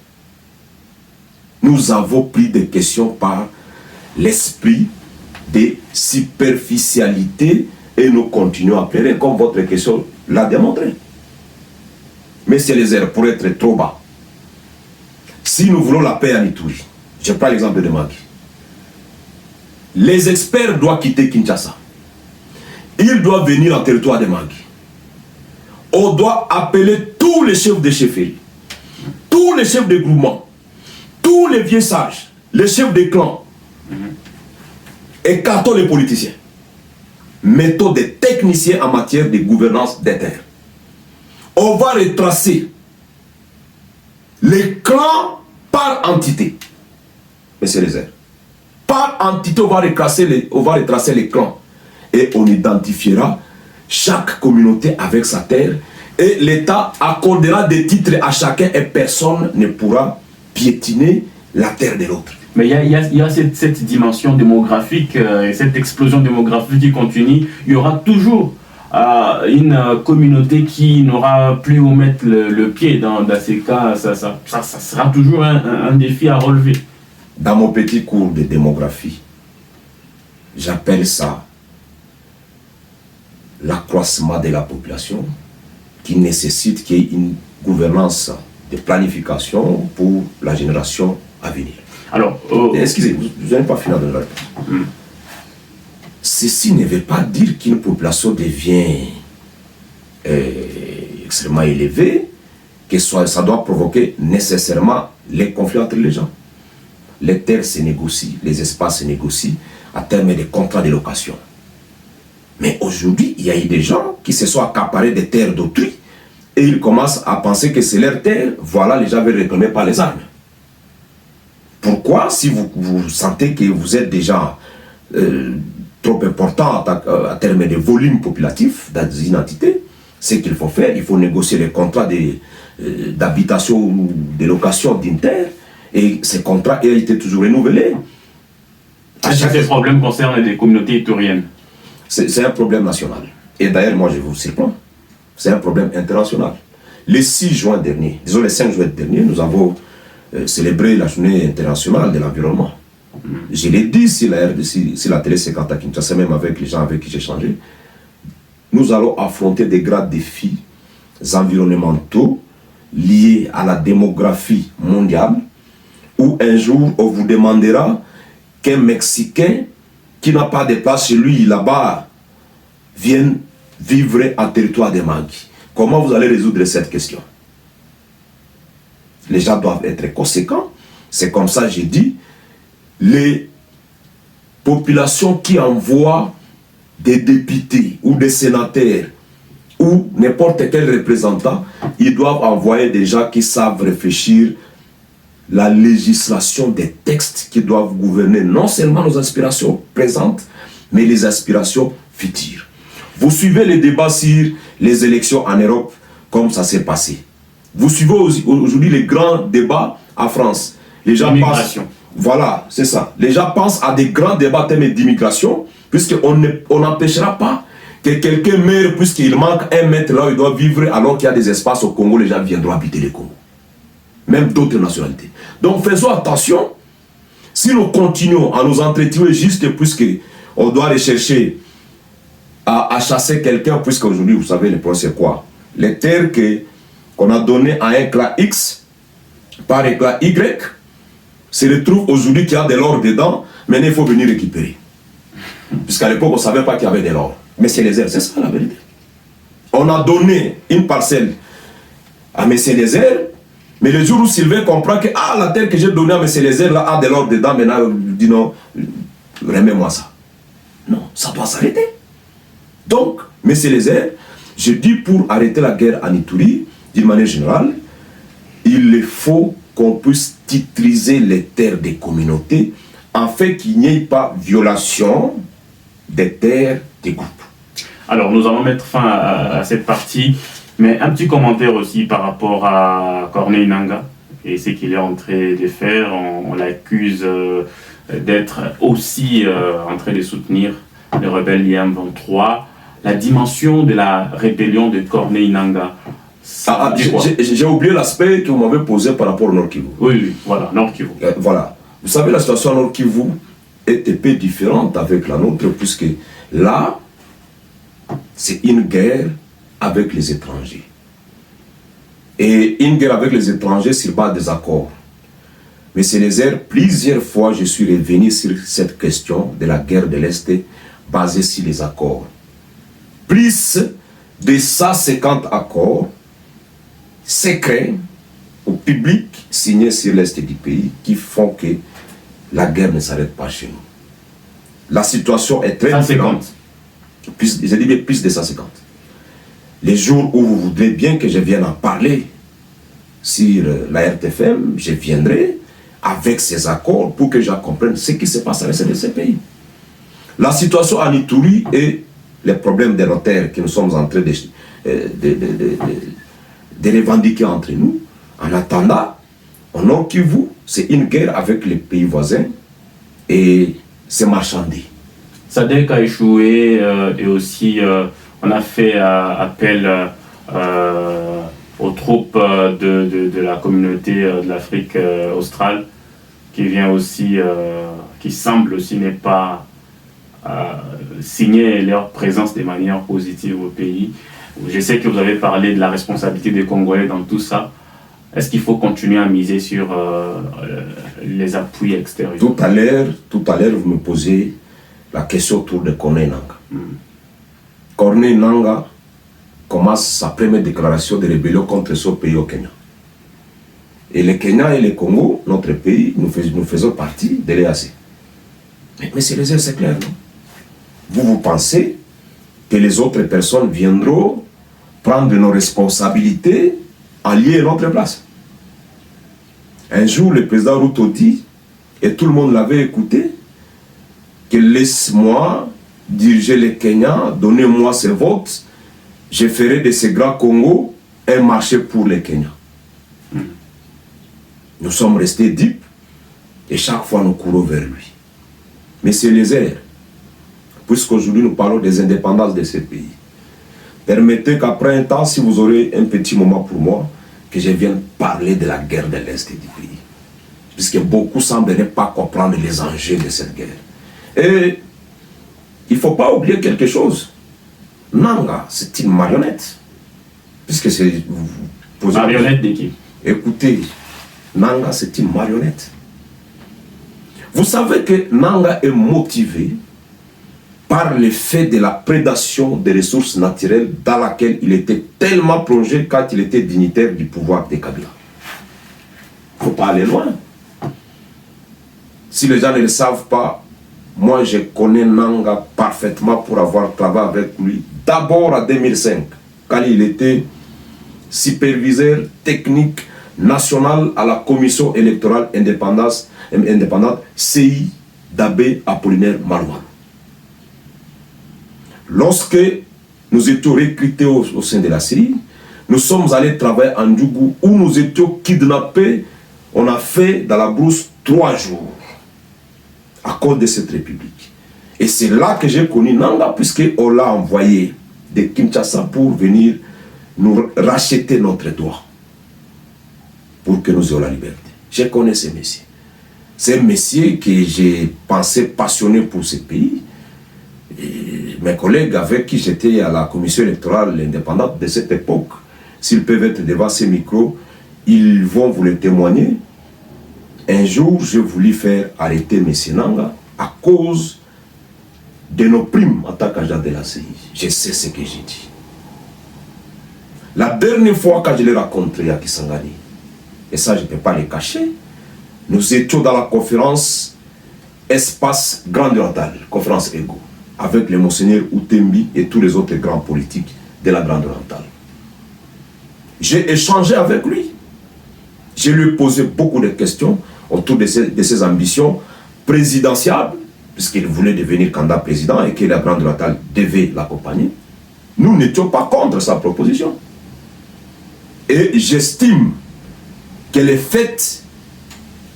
Nous avons pris des questions par l'esprit de superficialité et nous continuons à pleurer, comme votre question l'a démontré. Mais c'est les airs pour être trop bas. Si nous voulons la paix en Ituri, je prends l'exemple de Magui. Les experts doivent quitter Kinshasa. Ils doivent venir en territoire de Magui. On doit appeler tous les chefs de chefferie, tous les chefs de groupement, tous les vieux sages, les chefs de clans, écartons les politiciens. Mettons des techniciens en matière de gouvernance des terres. On va retracer les clans par entité. Mais c'est les airs. Par entité, on va retracer les clans. Et on identifiera chaque communauté avec sa terre. Et l'État accordera des titres à chacun et personne ne pourra piétiner la terre de l'autre. Mais il y a cette dimension démographique, cette explosion démographique qui continue. Il y aura toujours une communauté qui n'aura plus où mettre le pied dans ces cas. Ça sera toujours un défi à relever. Dans mon petit cours de démographie, j'appelle ça l'accroissement de la population qui nécessite qu'il y ait une gouvernance de planification pour la génération à venir. Alors, excusez, vous n'avez pas fini de la réponse. Ceci ne veut pas dire qu'une population devient extrêmement élevée, que ça doit provoquer nécessairement les conflits entre les gens. Les terres se négocient, les espaces se négocient à terme des contrats de location. Mais aujourd'hui, il y a eu des gens qui se sont accaparés des terres d'autrui et ils commencent à penser que c'est leur terre. Voilà, les gens veulent réclamer par les armes. Pourquoi, si vous sentez que vous êtes déjà trop important à terme de volume populatif dans une entité, ce qu'il faut faire, il faut négocier les contrats d'habitation ou de location d'une terre, et ces contrats ont été toujours renouvelés. Est-ce que ces problèmes concernent les communautés ituriennes? C'est un problème national. Et d'ailleurs, moi je vous surprends, c'est un problème international. Le 6 juin dernier, disons le 5 juin dernier, nous avons célébré la journée internationale de l'environnement. Je l'ai dit sur la télé 50 à Kinshasa, même avec les gens avec qui j'ai changé. Nous allons affronter des grands défis environnementaux liés à la démographie mondiale, où un jour on vous demandera qu'un Mexicain qui n'a pas de place chez lui là-bas vienne vivre en territoire des Manguis. Comment vous allez résoudre cette question? Les gens doivent être conséquents. C'est comme ça, j'ai dit, les populations qui envoient des députés ou des sénateurs ou n'importe quel représentant, ils doivent envoyer des gens qui savent réfléchir la législation des textes qui doivent gouverner non seulement nos aspirations présentes, mais les aspirations futures. Vous suivez les débats sur les élections en Europe, comme ça s'est passé. Vous suivez aujourd'hui les grands débats en France. Les gens pensent, voilà, c'est ça. Les gens pensent à des grands débats thèmes d'immigration, puisqu'on n'empêchera pas que quelqu'un meure puisqu'il manque 1 mètre là où il doit vivre, alors qu'il y a des espaces au Congo, les gens viendront habiter le Congo. Même d'autres nationalités. Donc faisons attention. Si nous continuons à nous entretenir juste puisqu'on doit rechercher à chasser quelqu'un, puisqu'aujourd'hui, vous savez, le problème c'est quoi? Les terres qu'on a données à un clan X par un clan Y se retrouvent aujourd'hui qu'il y a de l'or dedans, mais il faut venir récupérer. Puisqu'à l'époque, on ne savait pas qu'il y avait de l'or. Mais c'est les airs, c'est ça la vérité. On a donné une parcelle à M. Lézère, mais le jour où Sylvain comprend que la terre que j'ai donnée à M. Lézère là a de l'or dedans, maintenant il dit non, remets-moi ça. Non, ça doit s'arrêter. Donc, M. Lézère, je dis pour arrêter la guerre en Ituri, d'une manière générale, il faut qu'on puisse titriser les terres des communautés afin qu'il n'y ait pas violation des terres des groupes. Alors, nous allons mettre fin à cette partie, mais un petit commentaire aussi par rapport à Corneille Nangaa et ce qu'il est en train de faire. On l'accuse d'être aussi en train de soutenir les rebelles Liam 23. La dimension de la rébellion de Corneille Nangaa. J'ai oublié l'aspect que vous m'avez posé par rapport au Nord Kivu. Oui, voilà, Nord Kivu. Voilà. Vous savez, la situation à Nord Kivu est un peu différente avec la nôtre, puisque là, c'est une guerre avec les étrangers. Et une guerre avec les étrangers sur base des accords. Mais c'est les airs, plusieurs fois, je suis revenu sur cette question de la guerre de l'Est basée sur les accords. Plus de 150 accords secrets au public signés sur l'Est du pays qui font que la guerre ne s'arrête pas chez nous. La situation est très différente. Je dis bien plus de 150. Les jours où vous voudrez bien que je vienne en parler sur la RTFM, je viendrai avec ces accords pour que je comprenne ce qui se passe à l'est de ces pays. La situation en Ituri et les problèmes des notaires que nous sommes en train de revendiquer entre nous, en attendant, au Nord Kivu, c'est une guerre avec les pays voisins et c'est marchandé. SADC a échoué et aussi on a fait appel aux troupes de la communauté de l'Afrique australe qui vient aussi, qui semble aussi n'est pas signer leur présence de manière positive au pays. Je sais que vous avez parlé de la responsabilité des Congolais dans tout ça. Est-ce qu'il faut continuer à miser sur les appuis extérieurs? Tout à l'heure, vous me posez la question autour de Corneille Nangaa. Corneille Nangaa commence sa première déclaration de rébellion contre son pays au Kenya. Et le Kenya et le Congo, notre pays, nous faisons partie de l'EAC. Mais c'est les airs, c'est clair, non? Vous pensez que les autres personnes viendront prendre nos responsabilités, allier notre place? Un jour, le président Ruto dit, et tout le monde l'avait écouté, que laisse-moi diriger le Kenya, donnez-moi ces votes, je ferai de ce grand Congo un marché pour le Kenya. Nous sommes restés dupes et chaque fois nous courons vers lui. Mais c'est les airs. Puisqu'aujourd'hui nous parlons des indépendances de ce pays. Permettez qu'après un temps, si vous aurez un petit moment pour moi, que je vienne parler de la guerre de l'Est du pays. Puisque beaucoup semblent ne pas comprendre les enjeux de cette guerre. Et il ne faut pas oublier quelque chose. Nangaa, c'est une marionnette. Puisque c'est... Marionnette de qui? Écoutez, Nangaa, c'est une marionnette. Vous savez que Nangaa est motivé par le fait de la prédation des ressources naturelles dans laquelle il était tellement plongé quand il était dignitaire du pouvoir de Kabila. Il ne faut pas aller loin. Si les gens ne le savent pas, moi je connais Nangaa parfaitement pour avoir travaillé avec lui. D'abord en 2005, quand il était superviseur technique national à la commission électorale indépendante CI d'Abbé Apollinaire Malouane. Lorsque nous étions recrutés au sein de la CI, nous sommes allés travailler en Djougou où nous étions kidnappés. On a fait dans la brousse 3 jours à cause de cette république. Et c'est là que j'ai connu Nangaa, puisqu'on l'a envoyé de Kinshasa pour venir nous racheter notre droit pour que nous ayons la liberté. Je connais ce messieurs. C'est un messieurs que j'ai pensé passionné pour ce pays. Et mes collègues avec qui j'étais à la commission électorale indépendante de cette époque, s'ils peuvent être devant ces micros, ils vont vous le témoigner. Un jour, j'ai voulu faire arrêter M. Nangaa à cause de nos primes en tant qu'agent de la CI. Je sais ce que j'ai dit. La dernière fois que je l'ai rencontré à Kisangani, et ça je ne peux pas le cacher, nous étions dans la conférence Espace Grande Orientale, conférence EGO, avec le Monseigneur Outembi et tous les autres grands politiques de la Grande Orientale. J'ai échangé avec lui. Je lui ai posé beaucoup de questions autour de ses ambitions présidentielles, puisqu'il voulait devenir candidat président et que la Grande Orientale devait l'accompagner. Nous n'étions pas contre sa proposition. Et j'estime que le fait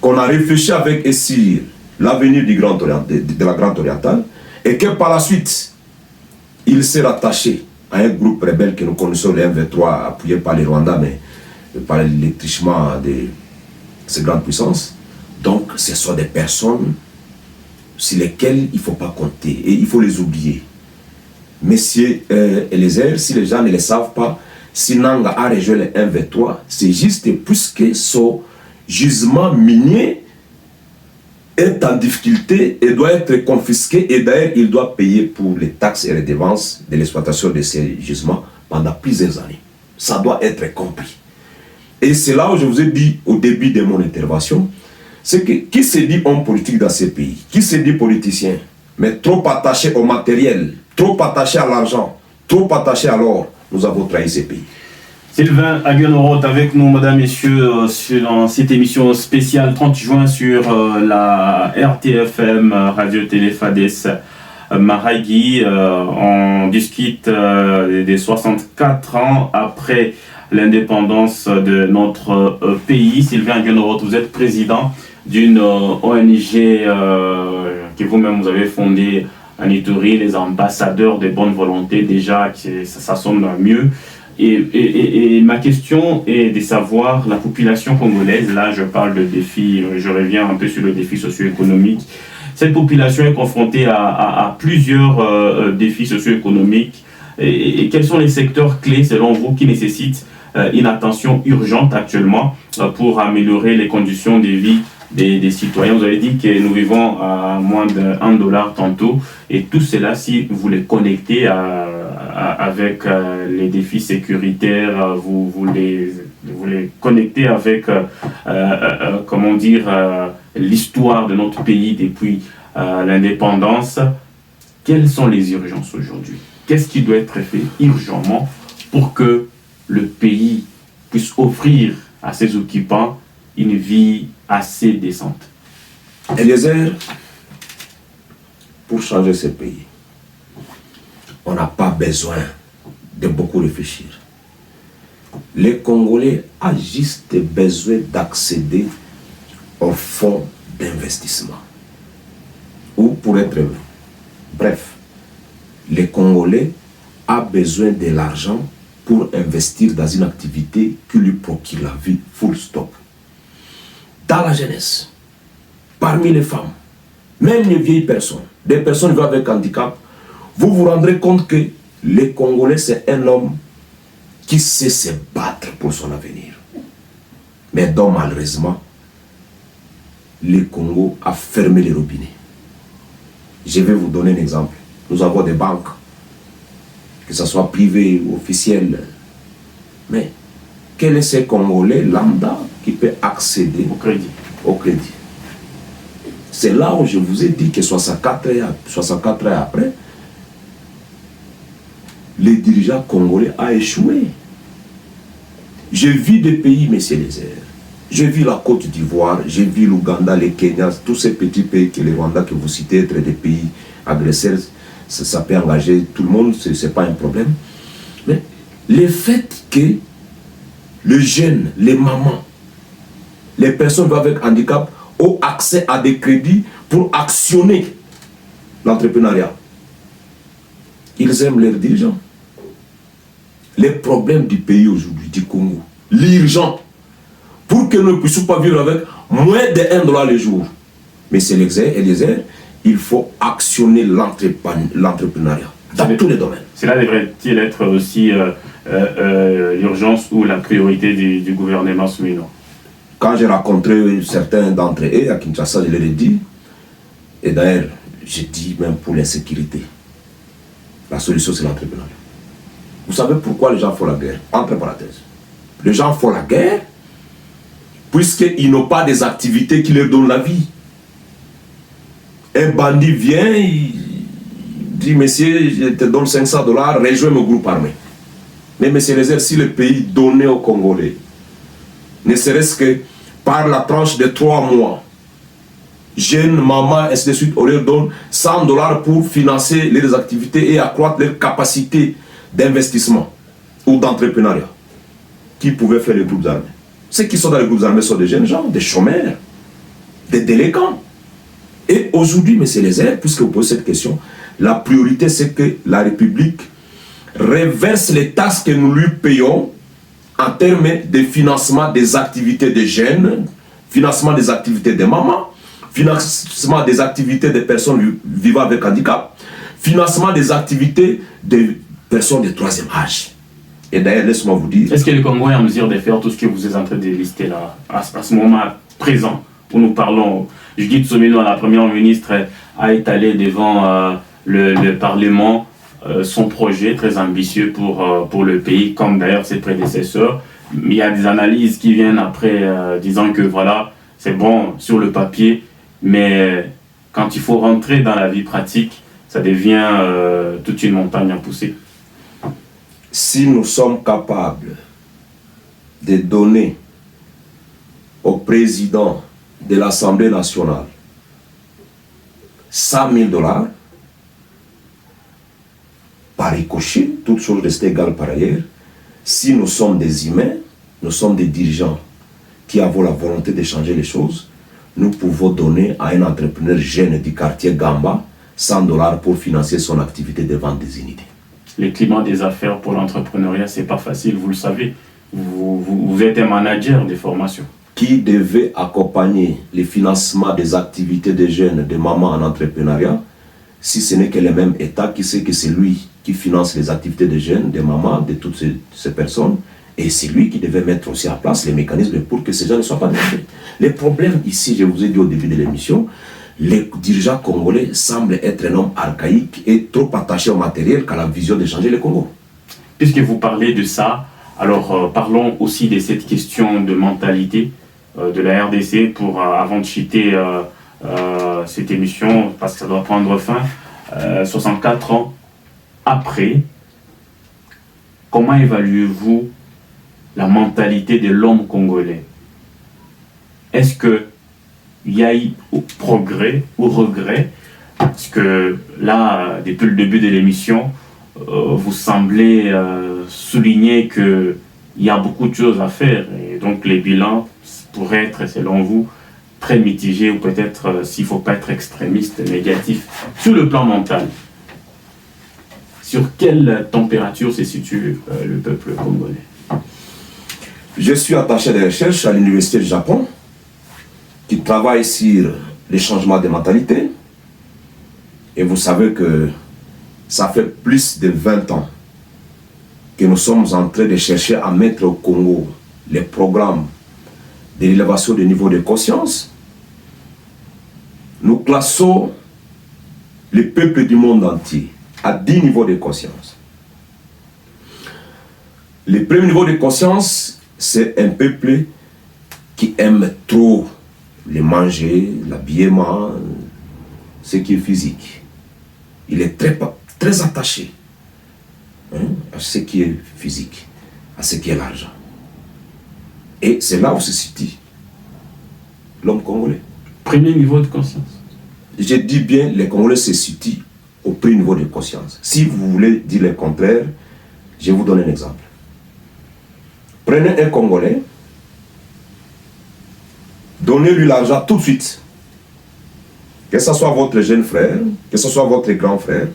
qu'on a réfléchi avec Essir l'avenir de la Grande Orientale et que par la suite, il s'est rattaché à un groupe rebelle que nous connaissons, le M23, appuyé par les Rwandais, mais par l'électrichement de ces grandes puissances. Donc, ce sont des personnes sur lesquelles il ne faut pas compter et il faut les oublier. Messieurs Eliezer, si les gens ne le savent pas, si Nangaa a rejoint le M23, c'est juste puisque son gisement minier est en difficulté et doit être confisqué, et d'ailleurs il doit payer pour les taxes et les dépenses de l'exploitation de ces gisements pendant plusieurs années. Ça doit être compris. Et c'est là où je vous ai dit au début de mon intervention, c'est que qui se dit homme politique dans ces pays, qui se dit politicien, mais trop attaché au matériel, trop attaché à l'argent, trop attaché à l'or, nous avons trahi ces pays. Sylvain Aguenoroth avec nous, mesdames, messieurs, dans cette émission spéciale 30 juin sur la RTFM, Radio-Télé Fades Maragui. On discute des 64 ans après l'indépendance de notre pays. Sylvain Aguenoroth, vous êtes président d'une ONG que vous-même vous avez fondée en Ituri, les ambassadeurs de bonne volonté. Déjà, ça sonne mieux. Et ma question est de savoir, la population congolaise, là je parle de défis, je reviens un peu sur le défi socio-économique, cette population est confrontée à plusieurs défis socio-économiques. Et quels sont les secteurs clés, selon vous, qui nécessitent une attention urgente actuellement pour améliorer les conditions de vie des citoyens? Vous avez dit que nous vivons à moins d'$1 tantôt, et tout cela, si vous les connectez avec les défis sécuritaires, vous les connectez avec, comment dire, l'histoire de notre pays depuis l'indépendance. Quelles sont les urgences aujourd'hui? Qu'est-ce qui doit être fait urgemment pour que le pays puisse offrir à ses occupants une vie assez décente? Eliezer, pour changer ce pays, on n'a pas besoin de beaucoup réfléchir. Les Congolais ont juste besoin d'accéder au fonds d'investissement. Ou pour être bref, les Congolais ont besoin de l'argent pour investir dans une activité qui lui procure la vie, full stop. Dans la jeunesse, parmi les femmes, même les vieilles personnes, des personnes vivant avec handicap, vous vous rendrez compte que les Congolais, c'est un homme qui sait se battre pour son avenir. Mais donc, malheureusement, le Congo a fermé les robinets. Je vais vous donner un exemple. Nous avons des banques, que ce soit privées ou officielles. Mais quel est ce Congolais lambda qui peut accéder au crédit? C'est là où je vous ai dit que 64 ans après, les dirigeants congolais ont échoué. J'ai vu des pays, messieurs les airs. J'ai vu la Côte d'Ivoire, j'ai vu l'Ouganda, le Kenya, tous ces petits pays que les Rwanda que vous citez être des pays agresseurs, ça peut engager tout le monde, ce n'est pas un problème. Mais le fait que les jeunes, les mamans, les personnes avec handicap ont accès à des crédits pour actionner l'entrepreneuriat. Ils aiment leurs dirigeants. Les problèmes du pays aujourd'hui, du Congo, l'urgent, pour que nous ne puissions pas vivre avec moins de $1 le jour. Mais c'est Eliezer, il faut actionner l'entrepreneuriat dans tous les domaines. Cela devrait-il être aussi l'urgence ou la priorité du gouvernement Soumino? Quand j'ai rencontré certains d'entre eux à Kinshasa, je leur ai dit, et d'ailleurs, j'ai dit même pour l'insécurité, la solution c'est l'entrepreneuriat. Vous savez pourquoi les gens font la guerre? Entre parenthèses. Les gens font la guerre puisqu'ils n'ont pas des activités qui leur donnent la vie. Un bandit vient, il dit, monsieur, je te donne $500, rejoins mon groupe armé. Mais monsieur Eliezer, si le pays donnait aux Congolais, ne serait-ce que par la tranche de 3 mois, jeunes, maman, ainsi de suite, on leur donne $100 pour financer les activités et accroître leur capacité d'investissement ou d'entrepreneuriat. Qui pouvaient faire les groupes armés? Ceux qui sont dans les groupes armés sont des jeunes gens, des chômeurs, des délinquants. Et aujourd'hui, M. Eliezer, puisque vous posez cette question, la priorité c'est que la République reverse les taxes que nous lui payons en termes de financement des activités des jeunes, financement des activités des mamans, financement des activités des personnes vivant avec handicap, financement des activités des personnes de 3e âge. Et d'ailleurs, laisse-moi vous dire... Est-ce que le Congo est en mesure de faire tout ce que vous êtes en train de lister là, à ce moment présent où nous parlons? Judith Soumino, la première ministre, a étalé devant le Parlement son projet très ambitieux pour le pays, comme d'ailleurs ses prédécesseurs. Il y a des analyses qui viennent après disant que voilà, c'est bon sur le papier, mais quand il faut rentrer dans la vie pratique, ça devient toute une montagne à pousser. Si nous sommes capables de donner au président de l'Assemblée nationale $100,000 par ricochet, toutes choses restées égales par ailleurs, si nous sommes des humains, nous sommes des dirigeants qui avons la volonté de changer les choses, nous pouvons donner à un entrepreneur jeune du quartier Gamba $100 pour financer son activité de vente des unités. Le climat des affaires pour l'entrepreneuriat, c'est pas facile, vous le savez. Vous êtes un manager des formations. qui devait accompagner le financement des activités des jeunes, des mamans en entrepreneuriat, si ce n'est que le même État qui sait que c'est lui qui finance les activités des jeunes, des mamans, de toutes ces personnes, et c'est lui qui devait mettre aussi en place les mécanismes pour que ces gens ne soient pas dérangés. Les problèmes ici, je vous ai dit au début de l'émission, les dirigeants congolais semblent être un homme archaïque et trop attachés au matériel qu'à la vision de changer le Congo. Puisque vous parlez de ça, alors parlons aussi de cette question de mentalité de la RDC pour, avant de quitter cette émission, parce que ça doit prendre fin, 64 ans après, comment évaluez-vous la mentalité de l'homme congolais? Est-ce qu'il y a eu progrès ou regret? Parce que là, depuis le début de l'émission, vous semblez souligner qu'il y a beaucoup de choses à faire et donc les bilans pourraient être, selon vous, très mitigés ou peut-être, s'il ne faut pas être extrémiste, négatif. Sur le plan mental, sur quelle température se situe le peuple congolais? Je suis attaché de recherche à l'Université du Japon qui travaille sur les changements de mentalité. Et vous savez que ça fait plus de 20 ans que nous sommes en train de chercher à mettre au Congo les programmes de l'élévation du niveau de conscience. Nous classons les peuples du monde entier à 10 niveaux de conscience. Le premier niveau de conscience, c'est un peuple qui aime trop le manger, l'habillement, ce qui est physique. Il est très attaché à ce qui est physique, à ce qui est l'argent. Et c'est là où se situe l'homme congolais. Premier niveau de conscience. Je dis bien, les Congolais se situent au premier niveau de conscience. Si vous voulez dire le contraire, je vous donne un exemple. Prenez un Congolais, donnez-lui l'argent tout de suite. Que ce soit votre jeune frère, que ce soit votre grand frère.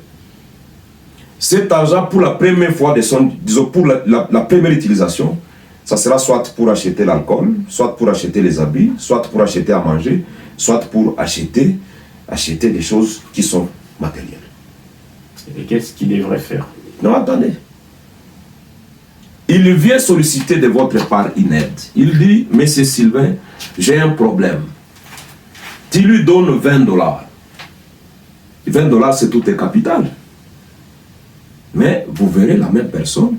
Cet argent, pour la première fois, disons pour la première utilisation, ça sera soit pour acheter l'alcool, soit pour acheter les habits, soit pour acheter à manger, soit pour acheter des choses qui sont matérielles. Et qu'est-ce qu'il devrait faire? Non, attendez. Il vient solliciter de votre part une aide. Il dit, Monsieur Sylvain, j'ai un problème. Tu lui donnes 20 $. 20 $, c'est tout est capital. Mais vous verrez la même personne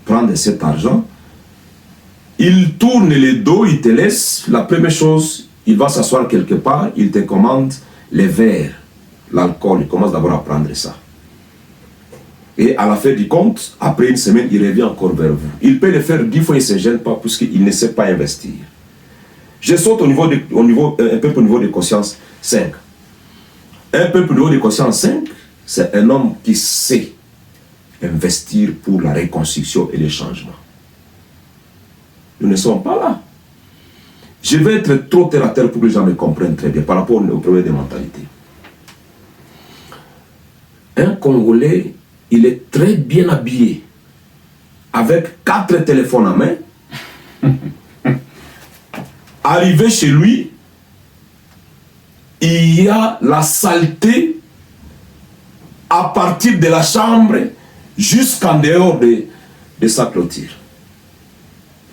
prendre cet argent. Il tourne les dos, il te laisse. La première chose, il va s'asseoir quelque part, il te commande les verres, l'alcool. Il commence d'abord à prendre ça. Et à la fin du compte, après une semaine, il revient encore vers vous. Il peut le faire 10 fois, il ne se gêne pas puisqu'il ne sait pas investir. Je saute un peu au niveau de conscience 5. Un peu au niveau de conscience 5, c'est un homme qui sait investir pour la reconstruction et le changement. Nous ne sommes pas là. Je vais être trop terre à terre pour que les gens me comprennent très bien par rapport au problème de mentalité. Un Congolais, il est très bien habillé, avec 4 téléphones en main. Arrivé chez lui, il y a la saleté à partir de la chambre jusqu'en dehors de sa clôture.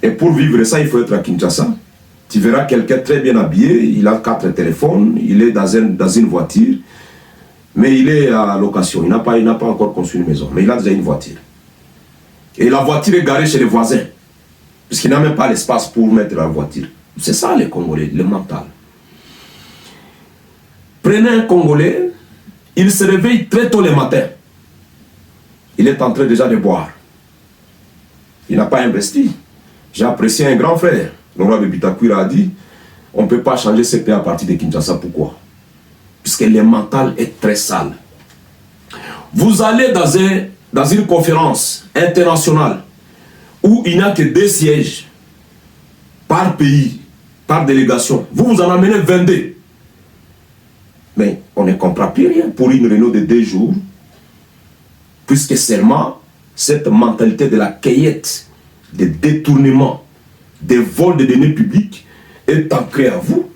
Et pour vivre ça, il faut être à Kinshasa. Tu verras quelqu'un très bien habillé, il a 4 téléphones, il est dans une voiture, mais il est à location, il n'a pas encore construit une maison, mais il a déjà une voiture. Et la voiture est garée chez les voisins, puisqu'il n'a même pas l'espace pour mettre la voiture. C'est ça les Congolais, le mental. Prenez un Congolais, il se réveille très tôt le matin. Il est en train déjà de boire. Il n'a pas investi. J'ai apprécié un grand frère, le roi de Bitakwira a dit, on ne peut pas changer ce pays à partir de Kinshasa. Pourquoi? Puisque le mental est très sale. Vous allez dans une conférence internationale où il n'y a que 2 sièges par pays, par délégation. Vous en amenez 22. Mais on ne comprend plus rien pour une réunion de 2 jours, puisque seulement cette mentalité de la cueillette, des détournements, des vols de données publiques est ancré à vous.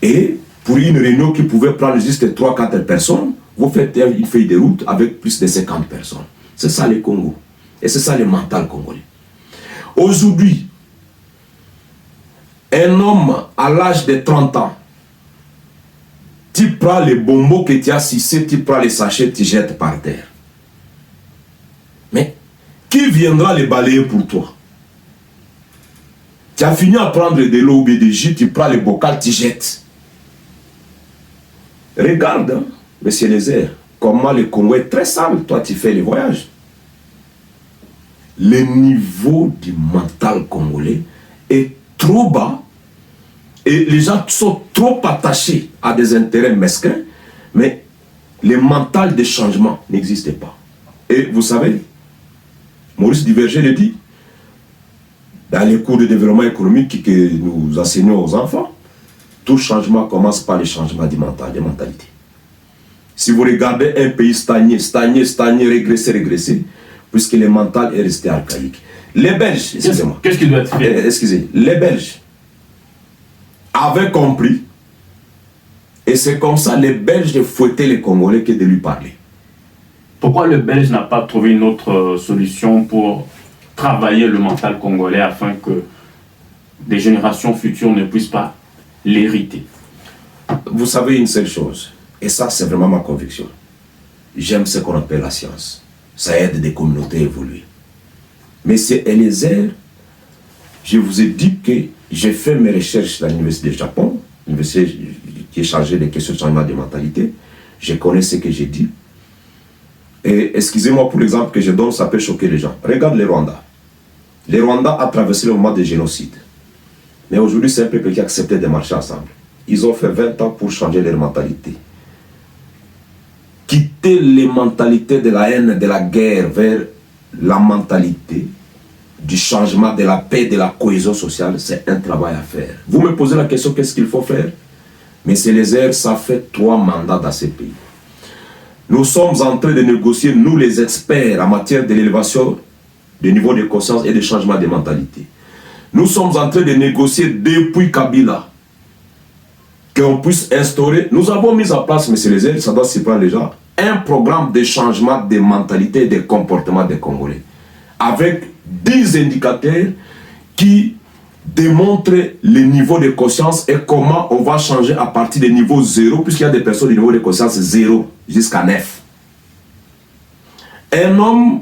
Et pour une réunion qui pouvait prendre juste 3-4 personnes, vous faites une feuille de route avec plus de 50 personnes. C'est ça le Congo. Et c'est ça le mental congolais. Aujourd'hui, un homme à l'âge de 30 ans, tu prends les bonbons que tu as sucés, tu prends les sachets, tu jettes par terre. Mais qui viendra les balayer pour toi? Tu as fini à prendre de l'eau ou de jus, tu prends les bocals, tu jettes. Regarde, hein, monsieur Lézère, comment le Congo est très sale. Toi, tu fais les voyages. Le niveau du mental congolais est trop bas et les gens sont trop attachés à des intérêts mesquins, mais le mental de changement n'existe pas. Et vous savez, Maurice Duverger le dit, dans les cours de développement économique que nous enseignons aux enfants, tout changement commence par le changement du mental, des mentalités. Si vous regardez un pays stagner, régresser, puisque le mental est resté archaïque. Les Belges, excusez-moi. Qu'est-ce qui doit être fait? Excusez, les Belges avaient compris, et c'est comme ça les Belges fouettaient les Congolais que de lui parler. Pourquoi le Belge n'a pas trouvé une autre solution pour travailler le mental congolais afin que des générations futures ne puissent pas l'hériter? Vous savez une seule chose, et ça c'est vraiment ma conviction. J'aime ce qu'on appelle la science. Ça aide des communautés à évoluer. Mais c'est Eliezer, je vous ai dit que j'ai fait mes recherches à l'université du Japon, l'université qui est chargée des questions de changement de mentalité. Je connais ce que j'ai dit. Et excusez-moi pour l'exemple que je donne, ça peut choquer les gens. Regarde le Rwanda. Le Rwanda a traversé le moment de génocide. Mais aujourd'hui, c'est un peuple qui a accepté de marcher ensemble. Ils ont fait 20 ans pour changer leur mentalité. Quitter les mentalités de la haine, de la guerre, vers la mentalité du changement, de la paix, de la cohésion sociale, c'est un travail à faire. Vous me posez la question, qu'est-ce qu'il faut faire? Mais c'est les airs, ça fait 3 mandats dans ces pays. Nous sommes en train de négocier, nous les experts, en matière de l'élévation du niveau de conscience et de changement de mentalité. Nous sommes en train de négocier depuis Kabila qu'on puisse instaurer. Nous avons mis en place, monsieur Lézère, ça doit s'y prendre les gens, un programme de changement de mentalité et de comportement des Congolais, avec 10 indicateurs qui démontrent le niveau de conscience et comment on va changer à partir du niveau 0, puisqu'il y a des personnes du niveau de conscience 0 jusqu'à 9. Un homme,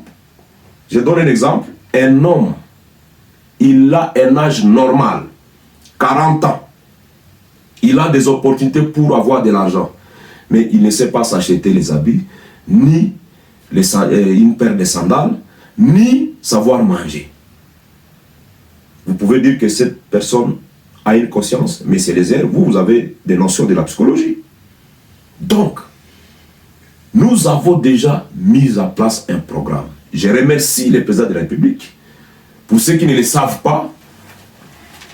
je donne un exemple, un homme, il a un âge normal, 40 ans. Il a des opportunités pour avoir de l'argent. Mais il ne sait pas s'acheter les habits, ni une paire de sandales, ni savoir manger. Vous pouvez dire que cette personne a une conscience, mais c'est les airs, vous avez des notions de la psychologie. Donc, nous avons déjà mis en place un programme. Je remercie le président de la République. Pour ceux qui ne le savent pas,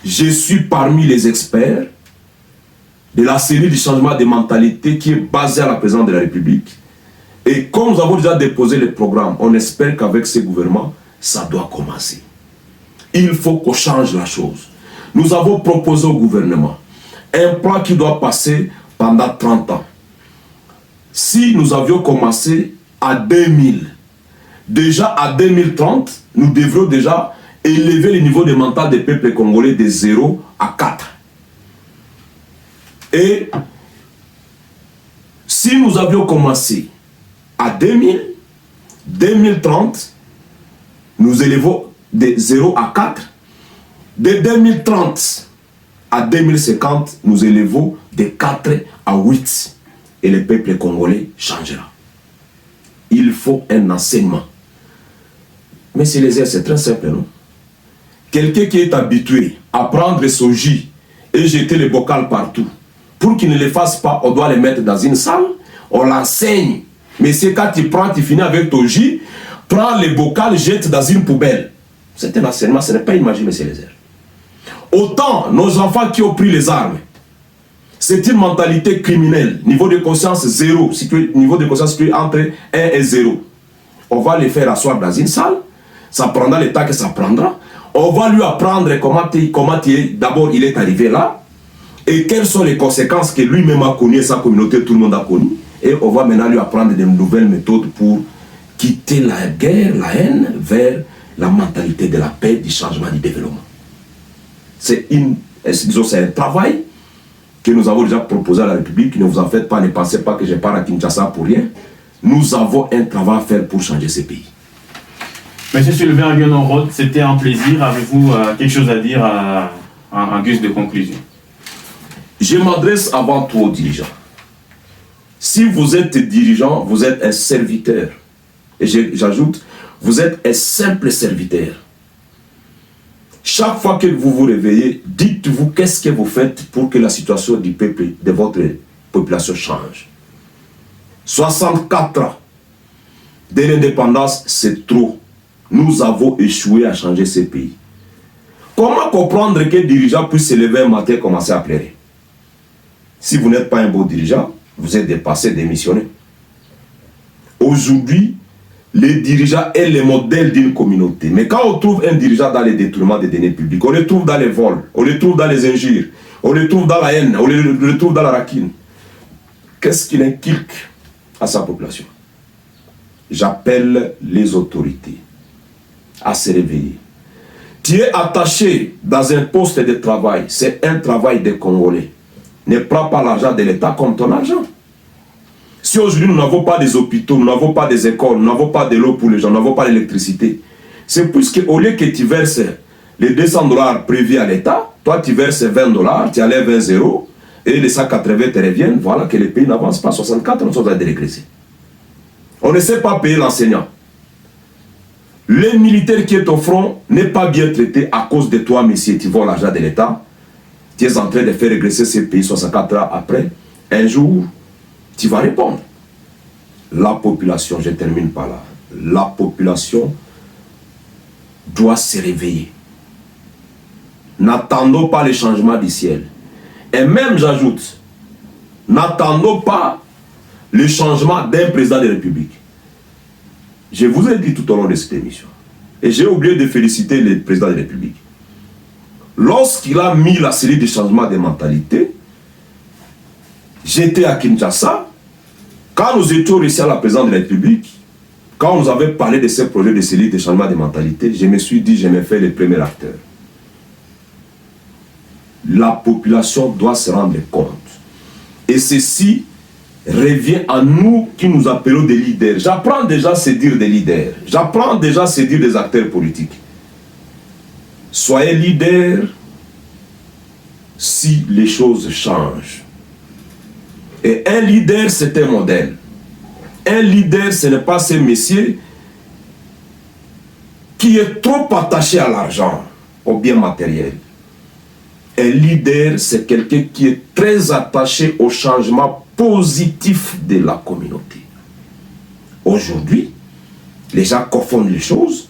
je suis parmi les experts de la série du changement de mentalité qui est basée à la présidence de la République. Et comme nous avons déjà déposé le programme, on espère qu'avec ce gouvernement, ça doit commencer. Il faut qu'on change la chose. Nous avons proposé au gouvernement un plan qui doit passer pendant 30 ans. Si nous avions commencé à 2000, déjà à 2030, nous devrions déjà élever le niveau de mental des peuples congolais de 0 à 4. Et si nous avions commencé à 2000, 2030, nous élevons de 0 à 4. De 2030 à 2050, nous élevons de 4 à 8. Et le peuple congolais changera. Il faut un enseignement. Mais c'est les airs, c'est très simple, non? Quelqu'un qui est habitué à prendre son jus et jeter le bocal partout, pour qu'il ne le fasse pas, on doit le mettre dans une salle, on l'enseigne. Mais c'est quand tu prends, tu finis avec ton jus, prends le bocal, jette dans une poubelle. C'est un enseignement, ce n'est pas une magie, mais c'est les airs. Autant nos enfants qui ont pris les armes, c'est une mentalité criminelle, niveau de conscience 0, niveau de conscience situé entre 1 et 0. On va les faire asseoir dans une salle, ça prendra le temps que ça prendra. On va lui apprendre comment tu es. D'abord, il est arrivé là, et quelles sont les conséquences que lui-même a connues et sa communauté, tout le monde a connues. Et on va maintenant lui apprendre de nouvelles méthodes pour quitter la guerre, la haine, vers la mentalité de la paix, du changement, du développement. C'est un travail que nous avons déjà proposé à la République. Ne vous en faites pas, ne pensez pas que je pars à Kinshasa pour rien. Nous avons un travail à faire pour changer ce pays. Monsieur Sylvain Lionel-Roth, c'était un plaisir. Avez-vous quelque chose à dire en guise de conclusion? Je m'adresse avant tout aux dirigeants. Si vous êtes dirigeant, vous êtes un serviteur. Et j'ajoute, vous êtes un simple serviteur. Chaque fois que vous vous réveillez, dites-vous qu'est-ce que vous faites pour que la situation du peuple, de votre population change. 64 ans de l'indépendance, c'est trop. Nous avons échoué à changer ce pays. Comment comprendre qu'un dirigeant puisse se lever un matin et commencer à pleurer? Si vous n'êtes pas un beau dirigeant, vous êtes dépassé, démissionné. Aujourd'hui, les dirigeants est le modèle d'une communauté. Mais quand on trouve un dirigeant dans les détournements des deniers publics, on le trouve dans les vols, on le trouve dans les injures, on le trouve dans la haine, on le trouve dans la raquine. Qu'est-ce qu'il inculque à sa population? J'appelle les autorités à se réveiller. Tu es attaché dans un poste de travail, c'est un travail des Congolais. Ne prends pas l'argent de l'État comme ton argent. Si aujourd'hui nous n'avons pas des hôpitaux, nous n'avons pas des écoles, nous n'avons pas de l'eau pour les gens, nous n'avons pas d'électricité, c'est puisque au lieu que tu verses les 200 $ prévus à l'État, toi tu verses 20 $, tu enlèves 20 € et les 180 te reviennent, voilà que le pays n'avance pas. 64, nous sommes à dérégressé. On ne sait pas payer l'enseignant. Le militaire qui est au front n'est pas bien traité à cause de toi, monsieur, tu voles l'argent de l'État. Tu es en train de faire régresser ce pays 64 ans après. Un jour, tu vas répondre. La population, je termine par là, la population doit se réveiller. N'attendons pas les changements du ciel. Et même, j'ajoute, n'attendons pas le changement d'un président de la République. Je vous ai dit tout au long de cette émission, et j'ai oublié de féliciter le président de la République. Lorsqu'il a mis la série de changements de mentalité, j'étais à Kinshasa. Quand nous étions réussis à la présidence de la République, quand on nous avait parlé de ce projet de série de changements de mentalité, je me suis dit, je me fais le premier acteur. La population doit se rendre compte. Et ceci revient à nous qui nous appelons des leaders. J'apprends déjà à se dire des leaders. J'apprends déjà à se dire des acteurs politiques. Soyez leaders si les choses changent. Et un leader, c'est un modèle. Un leader, ce n'est pas ce monsieur qui est trop attaché à l'argent, au bien matériel. Un leader, c'est quelqu'un qui est très attaché au changement positif de la communauté. Aujourd'hui, les gens confondent les choses,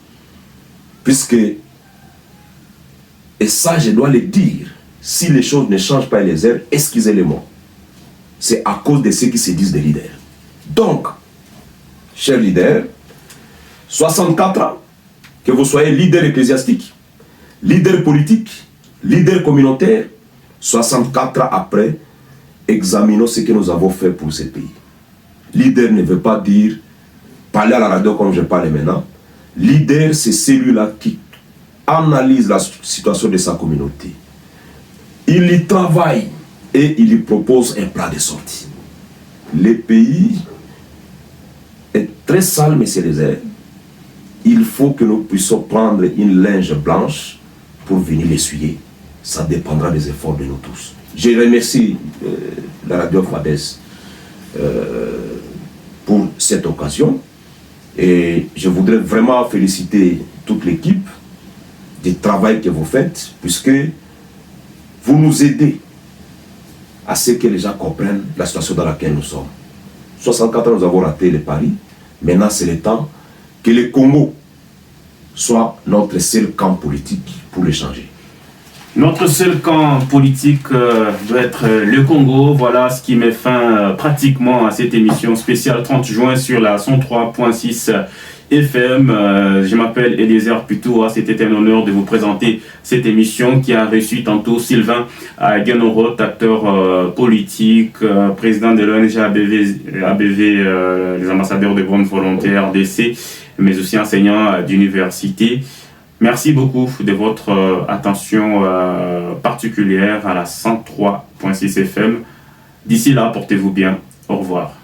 puisque, et ça je dois le dire, si les choses ne changent pas les airs, excusez-les-moi. C'est à cause de ceux qui se disent des leaders. Donc, chers leaders, 64 ans, que vous soyez leader ecclésiastique, leader politique, leader communautaire, 64 ans après, examinons ce que nous avons fait pour ce pays. Leader ne veut pas dire parler à la radio comme je parle maintenant. Leader, c'est celui-là qui analyse la situation de sa communauté. Il y travaille et il lui propose un plan de sortie. Le pays est très sale, messieurs les airs. Il faut que nous puissions prendre une linge blanche pour venir l'essuyer. Ça dépendra des efforts de nous tous. Je remercie la radio Fadès pour cette occasion et je voudrais vraiment féliciter toute l'équipe du travail que vous faites, puisque vous nous aidez à ce que les gens comprennent la situation dans laquelle nous sommes. 64 ans, nous avons raté le pari. Maintenant, c'est le temps que le Congo soit notre seul camp politique pour le changer. Notre seul camp politique doit être le Congo. Voilà ce qui met fin pratiquement à cette émission spéciale 30 juin sur la 103.6 FM. Je m'appelle Eliezer Putoa. C'était un honneur de vous présenter cette émission qui a reçu tantôt Sylvain Guenoroth, acteur politique, président de l'ONG ABV, les ambassadeurs de bonne volonté RDC, mais aussi enseignant d'université. Merci beaucoup de votre attention particulière à la 103.6 FM. D'ici là, portez-vous bien. Au revoir.